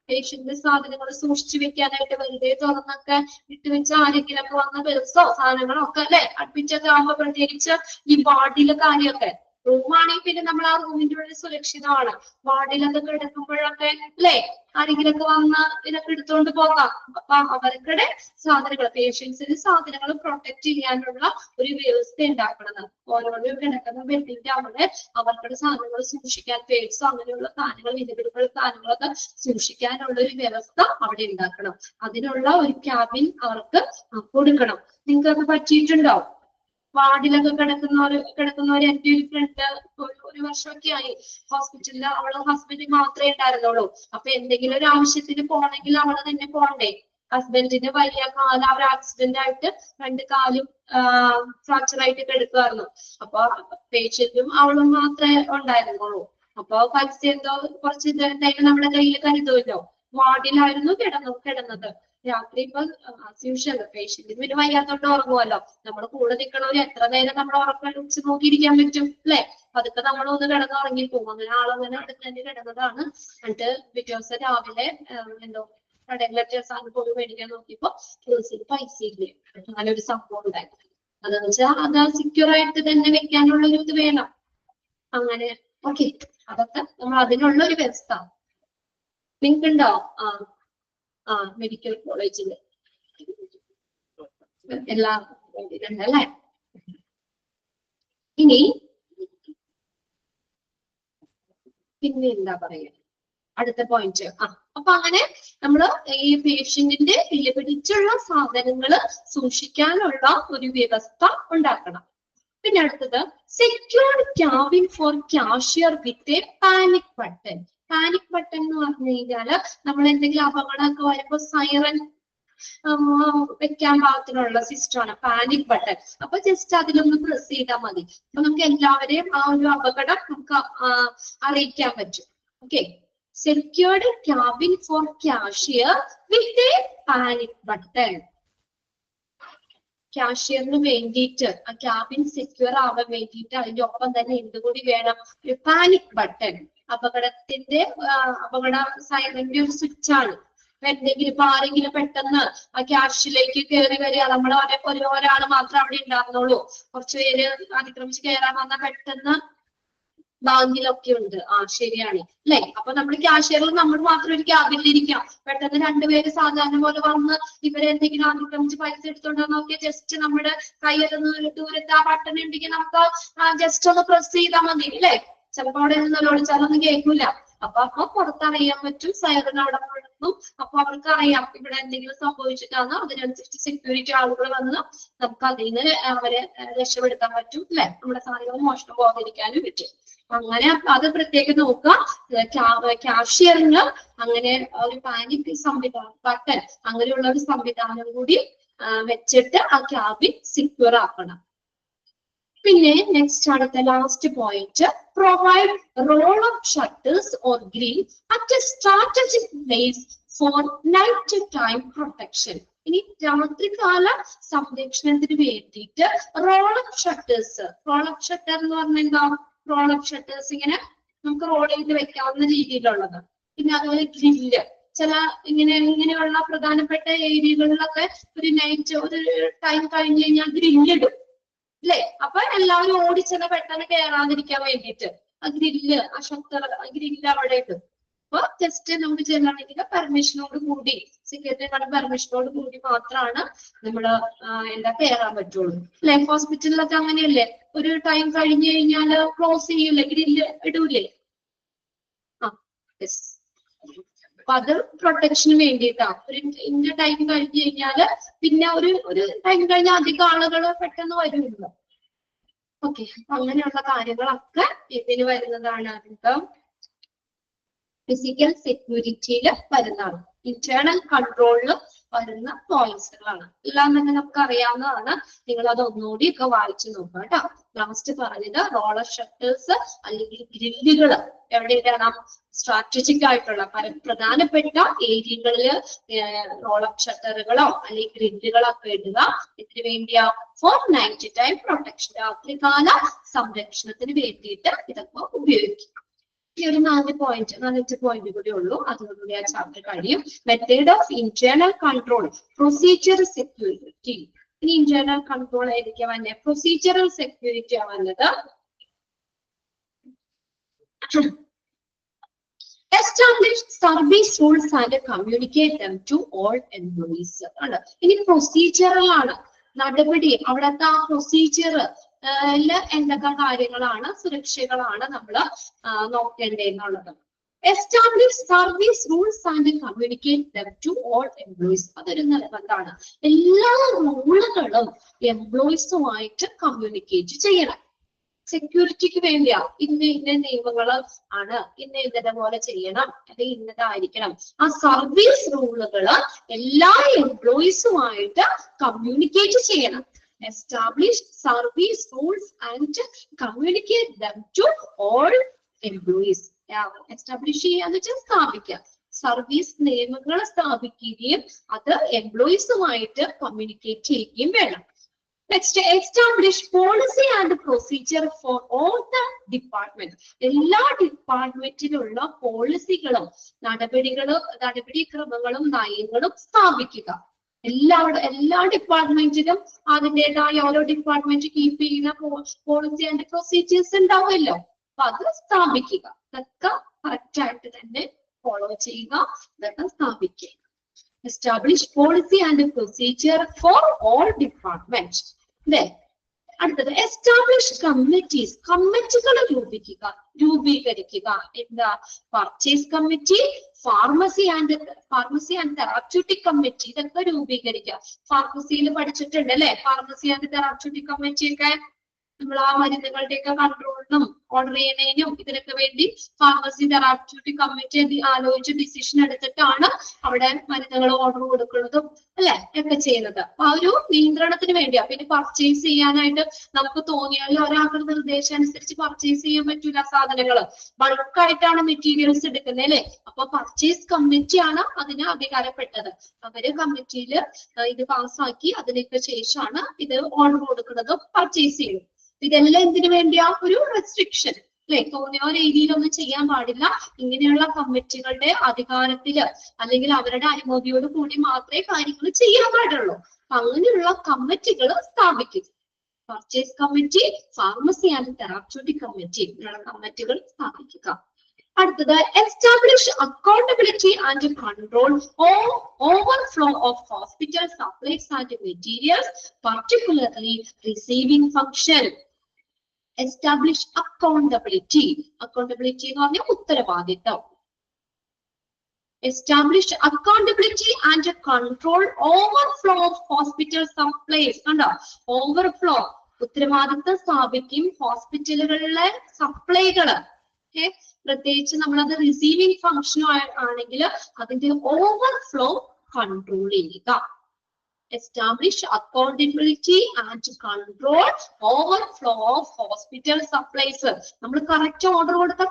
പേഷ്യന്റ് സാധനങ്ങൾ സൂക്ഷിച്ചു വെക്കാനായിട്ട് വെറുതെ തുറന്നൊക്കെ ഇട്ട് വെച്ച് ആരെങ്കിലും വന്ന ബെൽസോ സാധനങ്ങളോ ഒക്കെ അല്ലെ അടുപ്പിച്ചൊക്കെ ആകുമ്പോ, പ്രത്യേകിച്ച് ഈ വാർഡിലെ കാര്യമൊക്കെ, റൂമാണെങ്കിൽ പിന്നെ നമ്മൾ ആ റൂമിന്റെ ഉള്ളിൽ സുരക്ഷിതമാണ്. വാർഡിലൊക്കെ കിടക്കുമ്പോഴൊക്കെ അല്ലെ ആരെങ്കിലൊക്കെ വന്ന് ഇതൊക്കെ എടുത്തുകൊണ്ട് പോകാം. അപ്പൊ അവർക്കിടെ സാധനങ്ങൾ, പേഷ്യൻസിന് സാധനങ്ങൾ പ്രൊട്ടക്ട് ചെയ്യാനുള്ള ഒരു വ്യവസ്ഥ ഉണ്ടാക്കണം. ഓരോരോ കിടക്കുന്ന ബെഡിന്റെ അവിടെ അവർക്കുടെ സാധനങ്ങൾ സൂക്ഷിക്കാൻ, പേഴ്സോ അങ്ങനെയുള്ള സാധനങ്ങൾ, വിലപിടിപ്പുള്ള സാധനങ്ങളൊക്കെ സൂക്ഷിക്കാനുള്ള ഒരു വ്യവസ്ഥ അവിടെ ഉണ്ടാക്കണം. അതിനുള്ള ഒരു ക്യാബിൻ അവർക്ക് കൊടുക്കണം. നിങ്ങൾക്കൊക്കെ പറ്റിയിട്ടുണ്ടോ? വാർഡിലൊക്കെ കിടക്കുന്നവര് എന്റെ ഒരു ഫ്രണ്ട് ഒരു വർഷമൊക്കെ ആയി ഹോസ്പിറ്റലിൽ, അവള് ഹസ്ബൻഡ് മാത്രമേ ഉണ്ടായിരുന്നുള്ളൂ. അപ്പൊ എന്തെങ്കിലും ഒരു ആവശ്യത്തിന് പോണെങ്കിൽ അവള് തന്നെ പോണ്ടേ. ഹസ്ബൻഡിന് വലിയ കാല്, അവർ ആക്സിഡന്റ് ആയിട്ട് 2 കാലും ഫ്രാക്ചർ ആയിട്ട് കിടക്കുമായിരുന്നു. അപ്പൊ പേഷ്യന്റും അവളും മാത്രമേ ഉണ്ടായിരുന്നുള്ളൂ. അപ്പൊ പൈസ എന്തോ കുറച്ച് എന്തായാലും നമ്മുടെ കയ്യിൽ കരുതുമല്ലോ. വാർഡിലായിരുന്നു കിടന്നത്. രാത്രി ഇപ്പൊ യൂഷ്വൽ പേഷ്യന്റിന് പിന്നെ വയ്യാത്തോണ്ട് ഉറങ്ങുമല്ലോ. നമ്മൾ കൂടെ നിൽക്കണവര് എത്ര നേരം നമ്മൾ ഉറക്കം നോക്കിയിരിക്കാൻ പറ്റും അല്ലെ. അതൊക്കെ നമ്മൾ ഒന്ന് കിടന്ന് ഉറങ്ങിപ്പോകും. അങ്ങനെ ആളങ്ങനെ അടുത്ത് തന്നെ കിടന്നതാണ്. എന്നിട്ട് പിറ്റേ ദിവസം രാവിലെ എന്തോ കടയിലൊക്കെ സാധനം പോയി മേടിക്കാൻ നോക്കിയപ്പോ കേസിൽ പൈസ ഇല്ലേ. അങ്ങനെ ഒരു സംഭവം ഉണ്ടായി. അതെന്ന് വെച്ചാൽ അത് സെക്യൂർ ആയിട്ട് തന്നെ വെക്കാനുള്ള ഒരു ഇത് വേണം. അങ്ങനെ ഓക്കെ, അതൊക്കെ നമ്മൾ അതിനുള്ള ഒരു വ്യവസ്ഥ നിങ്ങൾക്കുണ്ടോ? മെഡിക്കൽ കോളേജില് എല്ലാം അല്ലേ. ഇനി പിന്നെ എന്താ പറയാ, അടുത്ത പോയിന്റ്. അപ്പൊ അങ്ങനെ നമ്മള് ഈ പേഷ്യന്റിന്റെ വിലപിടിച്ചുള്ള സാധനങ്ങൾ സൂക്ഷിക്കാനുള്ള ഒരു വ്യവസ്ഥ ഉണ്ടാക്കണം. പിന്നെ അടുത്തത്, secured cabin for cashier with a panic button. Panic button എന്ന് പറഞ്ഞു കഴിഞ്ഞാല് നമ്മൾ എന്തെങ്കിലും അപകടമൊക്കെ വരുമ്പോൾ സൈറൻ വെക്കാൻ പാകത്തിനുള്ള സിസ്റ്റമാണ് പാനിക് ബട്ടൺ. അപ്പൊ ജസ്റ്റ് അതിലൊന്ന് പ്രസ് ചെയ്താൽ മതി. അപ്പൊ നമുക്ക് എല്ലാവരെയും ആ ഒരു അപകടം നമുക്ക് അറിയിക്കാൻ പറ്റും. Okay, secured cabin for cashier with a panic button. കാഷ്യറിന് വേണ്ടിയിട്ട് ആ ക്യാബിൻ സെക്യൂർ ആവാൻ വേണ്ടിയിട്ട് അതിന്റെ ഒപ്പം തന്നെ എന്തുകൂടി വേണം, ഒരു പാനിക് ബട്ടൺ. അപകട സൈലന്റ് ഒരു സ്വിച്ച് ആണ്. എന്തെങ്കിലും ഇപ്പൊ ആരെങ്കിലും പെട്ടെന്ന് ആ ക്യാഷിലേക്ക് കയറി വരിക, നമ്മൾ ഒരാൾ മാത്രം അവിടെ ഉണ്ടാകുന്നുള്ളൂ, കുറച്ചുപേര് അതിക്രമിച്ച് കയറാൻ വന്നാൽ പെട്ടെന്ന് ബാങ്കിലൊക്കെ ഉണ്ട്. ശരിയാണ് അല്ലെ. അപ്പൊ നമ്മൾ ക്യാഷ്യറിൽ നമ്മൾ മാത്രം ഒരു ക്യാബിനിലിരിക്കാം. പെട്ടെന്ന് 2 പേര് സാധാരണ പോലെ വന്ന് ഇവരെന്തെങ്കിലും അതിക്രമിച്ച് പൈസ എടുത്തോണ്ടോ നോക്കിയാൽ ജസ്റ്റ് നമ്മുടെ കയ്യിൽ ദൂരത്ത് ആ ബട്ടൺ ഉണ്ടെങ്കിൽ നമുക്ക് ജസ്റ്റ് ഒന്ന് പ്രസ് ചെയ്താൽ മതി അല്ലെ. ചിലപ്പോ അവിടെ നിന്ന് വിളിച്ചാലൊന്നും കേൾക്കൂല. അപ്പൊ പുറത്തറിയാൻ പറ്റും, സൈറൻ അവിടെ കൊടുക്കും. അപ്പൊ അവർക്ക് അറിയാം ഇവിടെ എന്തെങ്കിലും സംഭവിച്ചിട്ടാണ്. അതിനനുസരിച്ച് സെക്യൂരിറ്റി ആളുകൾ വന്ന് നമുക്ക് അതിൽ നിന്ന് അവരെ രക്ഷപ്പെടുത്താൻ പറ്റും അല്ലെ. നമ്മുടെ സാധനങ്ങൾ മോഷണം പോകാതിരിക്കാനും പറ്റും. അങ്ങനെ അത് പ്രത്യേകം നോക്കുക. കാഷ്യറിന് അങ്ങനെ ഒരു പാനിക് സംവിധാനം, ബട്ടൺ അങ്ങനെയുള്ള ഒരു സംവിധാനം കൂടി വെച്ചിട്ട് ആ ക്യാബിൻ സെക്യൂർ ആക്കണം. പിന്നെ നെക്സ്റ്റ് അടുത്ത last point, provide roll of shutters or grill at a strategic place for night time protection. ഇനി രാത്രികാല സംരക്ഷണത്തിന് വേണ്ടിയിട്ട് roll of shutters. Roll of shutter എന്ന് പറഞ്ഞാൽ എന്താ? റോൾ ഓഫ് ഷട്ടേഴ്സ് ഇങ്ങനെ നമുക്ക് റോൾ ചെയ്ത് വെക്കാവുന്ന രീതിയിലുള്ളത്. പിന്നെ അതുപോലെ ഗ്രില്ല്, ചില ഇങ്ങനെയുള്ള പ്രധാനപ്പെട്ട ഏരിയകളിലൊക്കെ ഒരു നൈറ്റ് ഒരു ടൈം കഴിഞ്ഞ് കഴിഞ്ഞാൽ ഗ്രില്ലിടും അല്ലെ. അപ്പൊ എല്ലാവരും ഓടിച്ചെന്ന് പെട്ടെന്ന് കയറാതിരിക്കാൻ വേണ്ടിയിട്ട് ആ ഗ്രില്ല്, ആ ഷട്ടർ, ആ ഗ്രില്ല് അവിടെ ഇടും. അപ്പൊ ജസ്റ്റ് നമുക്ക് ചെല്ലണമെങ്കിൽ പെർമിഷനോട് കൂടി, സെക്യൂരിറ്റിയുടെ പെർമിഷനോട് കൂടി മാത്രമാണ് നമ്മള് എന്താ കയറാൻ പറ്റുള്ളൂ അല്ലെ. ഹോസ്പിറ്റലിലൊക്കെ അങ്ങനെയല്ലേ, ഒരു ടൈം കഴിഞ്ഞു കഴിഞ്ഞാല് ക്ലോസ് ചെയ്യൂലേ, ഗ്രില്ല് ഇടൂലേ. യെസ്. അപ്പൊ അത് പ്രൊട്ടക്ഷന് വേണ്ടിയിട്ടാണ്. ഒരു ഇന്ന ടൈം കഴിഞ്ഞു കഴിഞ്ഞാല് പിന്നെ ഒരു ടൈം കഴിഞ്ഞാൽ അധികം ആളുകൾ പെട്ടെന്ന് വരുമല്ലോ. ഓക്കെ, അപ്പൊ അങ്ങനെയുള്ള കാര്യങ്ങളൊക്കെ ഇതിന് വരുന്നതാണ്. അധികം ഫിസിക്കൽ സെക്യൂരിറ്റിയിൽ വരുന്നതാണ്, ഇന്റേണൽ കൺട്രോളിൽ വരുന്ന പോയിന്റ്സുകളാണ്. എല്ലാം തന്നെ നമുക്ക് അറിയാവുന്നതാണ്. നിങ്ങൾ അത് ഒന്നുകൂടി ഒക്കെ വായിച്ചു നോക്കുക കേട്ടോ. ലാസ്റ്റ് പറഞ്ഞത് റോളർ ഷട്ടേഴ്സ് അല്ലെങ്കിൽ ഗ്രില്ലുകൾ എവിടെ ഇടണം? സ്ട്രാറ്റജിക് ആയിട്ടുള്ള പ്രധാനപ്പെട്ട ഏരിയകളിൽ റോളർ ഷട്ടറുകളോ അല്ലെങ്കിൽ ഗ്രില്ലുകളോ ഒക്കെ ഇടുക. ഇതിനു വേണ്ടിയാ? ഫോർ നൈറ്റ് ടൈം പ്രൊട്ടക്ഷൻ, രാത്രികാല സംരക്ഷണത്തിന് വേണ്ടിയിട്ട് ഇതൊക്കെ ഉപയോഗിക്കും. ഈ ഒരു 4 പോയിന്റ് കൂടി ഉള്ളൂ, അതോടുകൂടി ആ ചാപ്റ്റർ കഴിയും. Method of internal control, procedure security. ഇനി ഇന്റേണൽ കൺട്രോൾ ആയിരിക്കും വന്നെ, പ്രൊസീജിയറൽ സെക്യൂരിറ്റി ആണ് വന്നത്. Establish service rules and communicate them to all employees. ആണ്. ഇനി പ്രൊസീജിയറൽ ആണ് നടപടി. അവിടുത്തെ ആ പ്രൊസീജിയർ എന്തൊക്കെ കാര്യങ്ങളാണ്, സുരക്ഷകളാണ് നമ്മൾ നോക്കേണ്ടതെന്നുള്ളത്. Establish service rules and communicate them to all employees. അതൊരു നിർബന്ധമാണ്. എല്ലാ റൂളുകളും എംപ്ലോയീസുമായിട്ട് കമ്മ്യൂണിക്കേറ്റ് ചെയ്യണം. സെക്യൂരിറ്റിക്ക് വേണ്ടിയാ. ഇന്ന നിയമങ്ങൾ ആണ്, ഇതേപോലെ ചെയ്യണം, അത് ഇന്നതായിരിക്കണം. ആ സർവീസ് റൂളുകൾ എല്ലാ എംപ്ലോയീസുമായിട്ട് കമ്മ്യൂണിക്കേറ്റ് ചെയ്യണം. Establish service rules and communicate them to all employees. Establish ചെയ്യാന്ന് വെച്ചാൽ സ്ഥാപിക്കുക. സർവീസ് നിയമങ്ങൾ സ്ഥാപിക്കുകയും അത് എംപ്ലോയീസുമായിട്ട് കമ്മ്യൂണിക്കേറ്റ് ചെയ്യുകയും വേണം. Next, establish policy and procedure for all the departments. എല്ലാ ഡിപ്പാർട്ട്മെന്റിലുള്ള പോളിസികളും നടപടിക്രമങ്ങളും നയങ്ങളും സ്ഥാപിക്കുക. എല്ലാ ഡിപ്പാർട്ട്മെന്റിലും അതിൻ്റെതായ ഓരോ ഡിപ്പാർട്ട്മെന്റ് കീപ്പ് ചെയ്യുന്ന പോളിസി ആൻഡ് പ്രൊസീജിയേഴ്സ് ഉണ്ടാവുമല്ലോ. അപ്പൊ അത് സ്ഥാപിക്കുക. ഇതൊക്കെ കറക്റ്റ് ആയിട്ട് തന്നെ ഫോളോ ചെയ്യുക, ഇതൊക്കെ സ്ഥാപിക്കുക. Establish policy and procedure for all department. അല്ലേ? അടുത്തത് എസ്റ്റാബ്ലിഷ് കമ്മിറ്റീസ്. കമ്മിറ്റികൾ രൂപീകരിക്കുക. എന്താ? Purchase committee, pharmacy and therapeutic committee, ഇതൊക്കെ രൂപീകരിക്കുക. ഫാർമസിയിൽ പഠിച്ചിട്ടുണ്ട് അല്ലെ? ഫാർമസി ആൻഡ് തെറാപ്യൂട്ടിക് കമ്മിറ്റി ഒക്കെ നമ്മൾ ആ മരുന്നുകളുടെയൊക്കെ കൺട്രോളിനും ഓർഡർ ചെയ്യുന്നതിനും ഇതിനൊക്കെ വേണ്ടി ഫാർമസി തെറാപ്യൂട്ടിക് കമ്മിറ്റി ആലോചിച്ച് ഡിസിഷൻ എടുത്തിട്ടാണ് അവിടെ മരുന്നുകൾ ഓർഡർ കൊടുക്കുന്നതും അല്ലെ ഒക്കെ ചെയ്യുന്നത്. അപ്പൊ ആ ഒരു നിയന്ത്രണത്തിന് വേണ്ടിയാ. പിന്നെ പർച്ചേസ് ചെയ്യാനായിട്ട് നമുക്ക് തോന്നിയാലും ഒരാളുടെ നിർദ്ദേശം അനുസരിച്ച് പർച്ചേസ് ചെയ്യാൻ പറ്റൂല. സാധനങ്ങള് ബൾക്കായിട്ടാണ് മെറ്റീരിയൽസ് എടുക്കുന്നത് അല്ലെ. അപ്പൊ പർച്ചേസ് കമ്മിറ്റിയാണ് അതിന് അധികാരപ്പെട്ടത്. അവര് കമ്മിറ്റിയിൽ ഇത് പാസ്സാക്കി അതിനൊക്കെ ശേഷമാണ് ഇത് ഓർഡർ കൊടുക്കുന്നതും പർച്ചേസ് ചെയ്യുന്നത്. ഇതെല്ലാം എന്തിനു വേണ്ടിയാ? ഒരു റെസ്ട്രിക്ഷൻ അല്ലെ. തോന്നിയ രീതിയിലൊന്നും ചെയ്യാൻ പാടില്ല. ഇങ്ങനെയുള്ള കമ്മിറ്റികളുടെ അധികാരത്തില് അല്ലെങ്കിൽ അവരുടെ അനുമതിയോട് കൂടി മാത്രമേ കാര്യങ്ങൾ ചെയ്യാൻ പാടുള്ളൂ. അങ്ങനെയുള്ള കമ്മിറ്റികൾ സ്ഥാപിക്കുക. Purchase committee, pharmacy and therapeutic committee, ഇങ്ങനെയുള്ള കമ്മിറ്റികൾ സ്ഥാപിക്കുക. അടുത്തത് establish accountability and control overflow of hospital supplies and materials, particularly receiving function. Establish accountability. Accountability എന്ന് പറഞ്ഞാൽ ഉത്തരവാദിത്തം. Establish accountability and control overflow of hospital supplies. കണ്ടോ? ഓവർഫ്ലോ, ഉത്തരവാദിത്തം സ്ഥാപിക്കും. ഹോസ്പിറ്റലുകളിലെ സപ്ലൈകള് പ്രത്യേകിച്ച് നമ്മളത് റിസീവിംഗ് ഫംഗ്ഷൻ ആണെങ്കിൽ അതിന്റെ ഓവർഫ്ലോ കൺട്രോൾ ചെയ്യുക. Establish accountability and control overflow of hospital supplies. നമ്മൾ കറക്റ്റ് ഓർഡർ കൊടുത്താൽ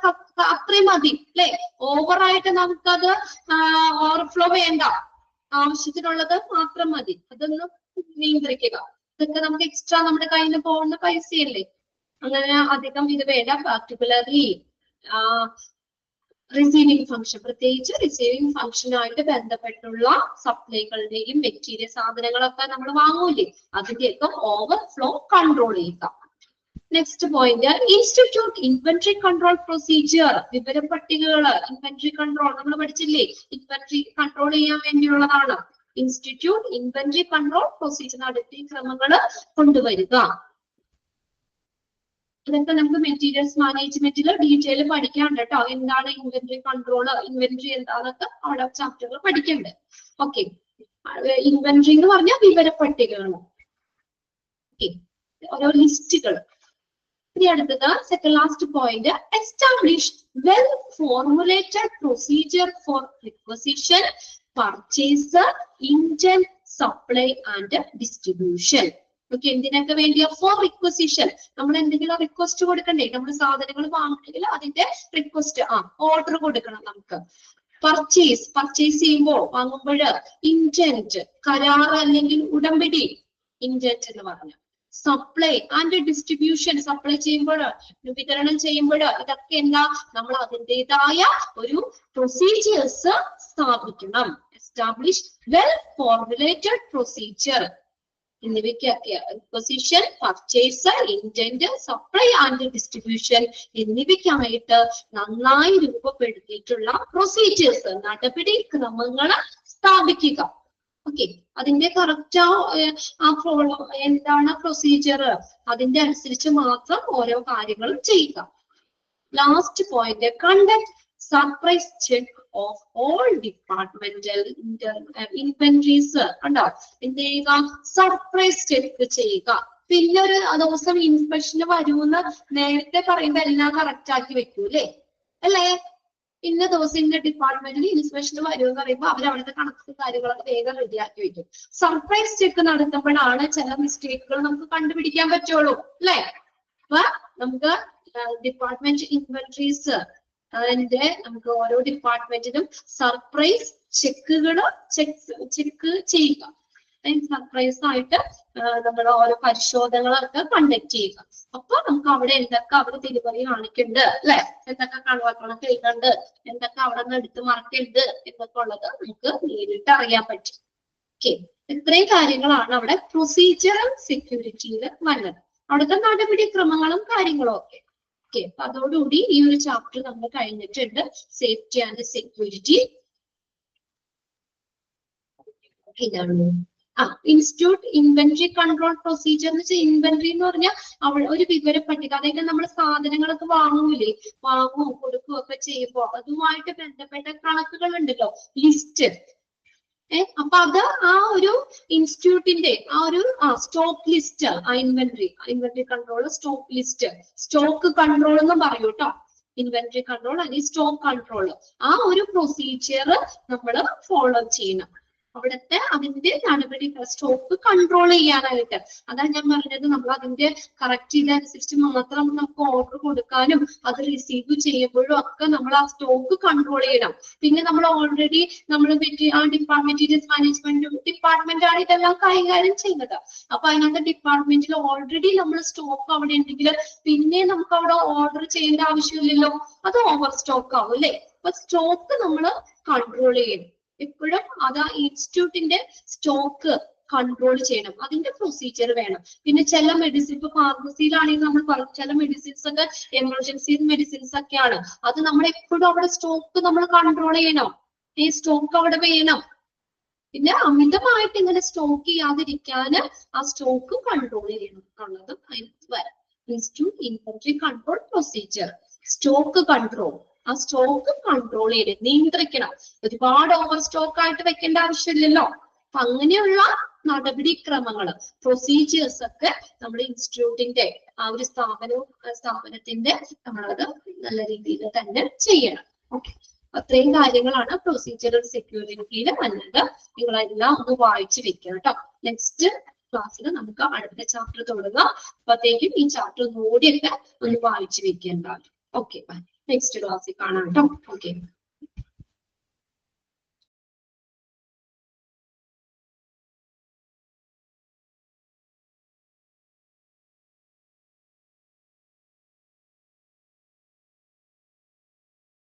അത്രയും മതി അല്ലെ. ഓവറായിട്ട് നമുക്കത് ഓവർഫ്ലോ വേണ്ട, ആവശ്യത്തിനുള്ളത് മാത്രം മതി. അതൊന്ന് നിയന്ത്രിക്കുക. ഇതൊക്കെ നമുക്ക് എക്സ്ട്രാ നമ്മുടെ കയ്യിൽ നിന്ന് പോകുന്ന പൈസയല്ലേ, അങ്ങനെ അധികം ഇത് വേണ്ട. പർട്ടിക്കുലർലി റിസീവിംഗ് ഫംഗ്ഷൻ, പ്രത്യേകിച്ച് റിസീവിംഗ് ഫംഗ്ഷനായിട്ട് ബന്ധപ്പെട്ടുള്ള സപ്ലൈകളുടെയും മെറ്റീരിയൽ സാധനങ്ങളൊക്കെ നമ്മൾ വാങ്ങൂലേ, അതിന്റെയൊക്കെ ഓവർഫ്ലോ കൺട്രോൾ ചെയ്യുക. Next point, institute inventory control procedure. വിവര പട്ടികകൾ, ഇൻവെന്ററി കൺട്രോൾ നമ്മൾ പഠിച്ചില്ലേ, ഇൻവെന്ററി കൺട്രോൾ ചെയ്യാൻ വേണ്ടിയുള്ളതാണ്. ഇൻസ്റ്റിറ്റ്യൂട്ട് ഇൻവെന്ററി കൺട്രോൾ പ്രൊസീജിയർ, നടപടിക്രമങ്ങൾ കൊണ്ടുവരിക. ഇതൊക്കെ നമുക്ക് മെറ്റീരിയൽസ് മാനേജ്മെന്റിൽ ഡീറ്റെയിൽ പഠിക്കാണ്ട് കേട്ടോ. എന്താണ് ഇൻവെന്ററി കൺട്രോൾ, ഇൻവെന്ററി എന്താന്നൊക്കെ അവിടെ ചാപ്റ്ററുകൾ പഠിക്കണ്ട്. ഓക്കെ, ഇൻവെന്ററി എന്ന് പറഞ്ഞാൽ വിവര പട്ടികകൾ, ഓരോ ലിസ്റ്റുകൾ. ഇനി അടുത്തത് second last point, establish well formulated procedure for requisition, purchase, indent, supply and distribution. Okay, എന്തിനൊക്കെ വേണ്ടിയാ? For requisition. നമ്മൾ എന്തെങ്കിലും റിക്വസ്റ്റ് കൊടുക്കണ്ടേ, നമ്മൾ സാധനങ്ങൾ വാങ്ങണമെങ്കിൽ അതിന്റെ റിക്വസ്റ്റ് ഓർഡർ കൊടുക്കണം നമുക്ക്. പർച്ചേസ് ചെയ്യുമ്പോൾ വാങ്ങുമ്പോൾ, ഇൻറ്റന്റ് കരാർ അല്ലെങ്കിൽ ഉടമ്പടി, ഇൻറ്റന്റ് എന്ന് പറഞ്ഞു. സപ്ലൈ ആൻഡ് ഡിസ്ട്രിബ്യൂഷൻ, സപ്ലൈ ചെയ്യുമ്പോൾ, വിതരണം ചെയ്യുമ്പോൾ, ഇതൊക്കെ എന്താ, നമ്മൾ അതിൻ്റെതായ ഒരു പ്രൊസീജിയേഴ്സ് സ്ഥാപിക്കണം. എസ്റ്റാബ്ലിഷ് വെൽ ഫോർമുലേറ്റഡ് പ്രൊസീജിയർ എന്നിവയ്ക്കൊക്കെ requisition, purchase, indent, supply and distribution എന്നിവയ്ക്കായിട്ട് നന്നായി രൂപപ്പെടുത്തിയിട്ടുള്ള പ്രൊസീജിയേഴ്സ്, നടപടിക്രമങ്ങൾ സ്ഥാപിക്കുക. ഓക്കെ, അതിന്റെ കറക്റ്റ് എന്താണ് പ്രൊസീജിയർ, അതിന്റെ അനുസരിച്ച് മാത്രം ഓരോ കാര്യങ്ങളും ചെയ്യുക. Last point, conduct surprise check of all departmental inventories. കണ്ടോ, എന്ത് ചെയ്യുക? സർപ്രൈസ് ചെക്ക് ചെയ്യുക. പിന്നെ ഒരു ദിവസം ഇൻസ്പെക്ഷന് വരുമെന്ന് നേരത്തെ പറയുമ്പോ എല്ലാം കറക്റ്റ് ആക്കി വെക്കൂലേ, അല്ലേ? ഇന്ന ദിവസം ഇന്ന ഡിപ്പാർട്ട്മെന്റിൽ ഇൻസ്പെക്ഷന് വരുമെന്ന് പറയുമ്പോൾ അവരവിടുത്തെ കണക്ക് കാര്യങ്ങളൊക്കെ വേഗം റെഡിയാക്കി വെക്കും. സർപ്രൈസ് ചെക്ക് നടത്തുമ്പോഴാണ് ചില മിസ്റ്റേക്കുകൾ നമുക്ക് കണ്ടുപിടിക്കാൻ പറ്റുള്ളൂ, അല്ലെ? അപ്പൊ നമുക്ക് ഡിപ്പാർട്ട്മെന്റ് ഇൻവെന്ററീസ് അതിന്റെ നമുക്ക് ഓരോ ഡിപ്പാർട്ട്മെന്റിനും സർപ്രൈസ് ചെക്ക് ചെയ്യുക. സർപ്രൈസ് ആയിട്ട് നമ്മൾ ഓരോ പരിശോധനകളൊക്കെ കണ്ടക്ട് ചെയ്യുക. അപ്പൊ നമുക്ക് അവിടെ എന്തൊക്കെ അവർ തിരിമറി കാണിക്കുന്നുണ്ട്, അല്ലെ, എന്തൊക്കെ കണക്ക് എഴുതുന്നുണ്ട്, എന്തൊക്കെ അവിടെ നിന്ന് എടുത്ത് മറക്കരുത് എന്നൊക്കെ ഉള്ളത് നമുക്ക് നേരിട്ട് അറിയാൻ പറ്റും. ഓക്കെ, ഇത്രയും കാര്യങ്ങളാണ് അവിടെ പ്രൊസീജിയറൽ സെക്യൂരിറ്റിയിൽ വന്നത്, അവിടുത്തെ നടപടിക്രമങ്ങളും കാര്യങ്ങളും ഒക്കെ. ഓക്കെ, അപ്പൊ അതോടുകൂടി ഈ ഒരു ചാപ്റ്റർ നമ്മൾ കഴിഞ്ഞിട്ടുണ്ട്. സേഫ്റ്റി ആൻഡ് സെക്യൂരിറ്റി ഇതാണ്. ഇൻസ്റ്റിറ്റ്യൂട്ട് ഇൻവെന്ററി കൺട്രോൾ പ്രൊസീജിയർ എന്ന് വെച്ചാൽ, ഇൻവെന്ററി എന്ന് പറഞ്ഞാൽ അവിടെ ഒരു വിവര പട്ടിക, അതായത് നമ്മൾ സാധനങ്ങളൊക്കെ വാങ്ങൂലേ, കൊടുക്കുകയോ ഒക്കെ ചെയ്യുമ്പോൾ അതുമായിട്ട് ബന്ധപ്പെട്ട കണക്കുകൾ ഉണ്ടല്ലോ, ലിസ്റ്റ്. അപ്പൊ അത് ആ ഒരു ഇൻസ്റ്റിറ്റ്യൂട്ടിന്റെ ആ ഒരു stock list, inventory control stock list, stock control എന്നും പറയൂ കേട്ടോ. ഇൻവെന്ററി കൺട്രോൾ അല്ലെങ്കിൽ സ്റ്റോക്ക് കൺട്രോൾ, ആ ഒരു പ്രൊസീജിയർ നമ്മൾ ഫോളോ ചെയ്യണം. അവിടുത്തെ അതിന്റെ നടപടി സ്റ്റോക്ക് കൺട്രോൾ ചെയ്യാനായിട്ട്. അതാണ് ഞാൻ പറഞ്ഞത്, നമ്മൾ അതിന്റെ കറക്റ്റ് ഇതനുസരിച്ച് മാത്രം നമുക്ക് ഓർഡർ കൊടുക്കാനും അത് റിസീവ് ചെയ്യുമ്പോഴും ഒക്കെ നമ്മൾ ആ സ്റ്റോക്ക് കൺട്രോൾ ചെയ്യണം. പിന്നെ നമ്മൾ ഓൾറെഡി നമ്മൾ മെറ്റീരിയൽസ് മാനേജ്മെന്റ് ഡിപ്പാർട്ട്മെന്റ് ആണ് ഇതെല്ലാം കൈകാര്യം ചെയ്യുന്നത്. അപ്പൊ അതിനകത്ത് ഡിപ്പാർട്ട്മെന്റിൽ ഓൾറെഡി നമ്മൾ സ്റ്റോക്ക് അവിടെ ഉണ്ടെങ്കിൽ പിന്നെ നമുക്ക് അവിടെ ഓർഡർ ചെയ്യേണ്ട ആവശ്യമില്ലല്ലോ, അത് ഓവർ സ്റ്റോക്ക് ആവും, അല്ലെ? അപ്പൊ സ്റ്റോക്ക് നമ്മൾ കൺട്രോൾ ചെയ്യണം എപ്പോഴും. അത് ആ ഇൻസ്റ്റിറ്റ്യൂട്ടിന്റെ സ്റ്റോക്ക് കൺട്രോൾ ചെയ്യണം, അതിന്റെ പ്രൊസീജിയർ വേണം. പിന്നെ ചില മെഡിസിൻ, ഇപ്പൊ ഫാർമസിയിലാണെങ്കിൽ നമ്മൾ ചില മെഡിസിൻസ് ഒക്കെ എമർജൻസി മെഡിസിൻസ് ഒക്കെയാണ്, അത് നമ്മൾ എപ്പോഴും അവിടെ സ്റ്റോക്ക് നമ്മൾ കൺട്രോൾ ചെയ്യണം, ഈ സ്റ്റോക്ക് അവിടെ വേണം. പിന്നെ അമിതമായിട്ട് ഇങ്ങനെ സ്റ്റോക്ക് ചെയ്യാതിരിക്കാൻ ആ സ്റ്റോക്ക് കൺട്രോൾ ചെയ്യണം എന്നുള്ളതും അതിനകത്ത് വരാം. Institute inventory control procedure, stock control, ആ സ്റ്റോക്ക് കൺട്രോൾ ചെയ്ത് നിയന്ത്രിക്കണം. ഒരുപാട് ഓവർ സ്റ്റോക്ക് ആയിട്ട് വെക്കേണ്ട ആവശ്യമില്ലല്ലോ. അപ്പൊ അങ്ങനെയുള്ള നടപടിക്രമങ്ങള്, പ്രൊസീജിയേഴ്സ് ഒക്കെ നമ്മുടെ ഇൻസ്റ്റിറ്റ്യൂട്ടിന്റെ ആ ഒരു സ്ഥാപനത്തിന്റെ നമ്മളത് നല്ല രീതിയിൽ തന്നെ ചെയ്യണം. ഓക്കെ, അത്രയും കാര്യങ്ങളാണ് പ്രൊസീജിയറൽ സെക്യൂരിറ്റിയിൽ വന്നത്. നിങ്ങളെല്ലാം ഒന്ന് വായിച്ചു വെക്കണം കേട്ടോ. നെക്സ്റ്റ് ക്ലാസ്സിൽ നമുക്ക് അടുത്ത ചാപ്റ്റർ തുടങ്ങാം. അപ്പത്തേക്കും ഈ ചാപ്റ്റർ കൂടിയൊക്കെ ഒന്ന് വായിച്ചു വെക്കേണ്ടതാണ്. Okay, by. നെക്സ്റ്റ് ക്ലാസ്സിൽ കാണാം കേട്ടോ. ഓക്കെ.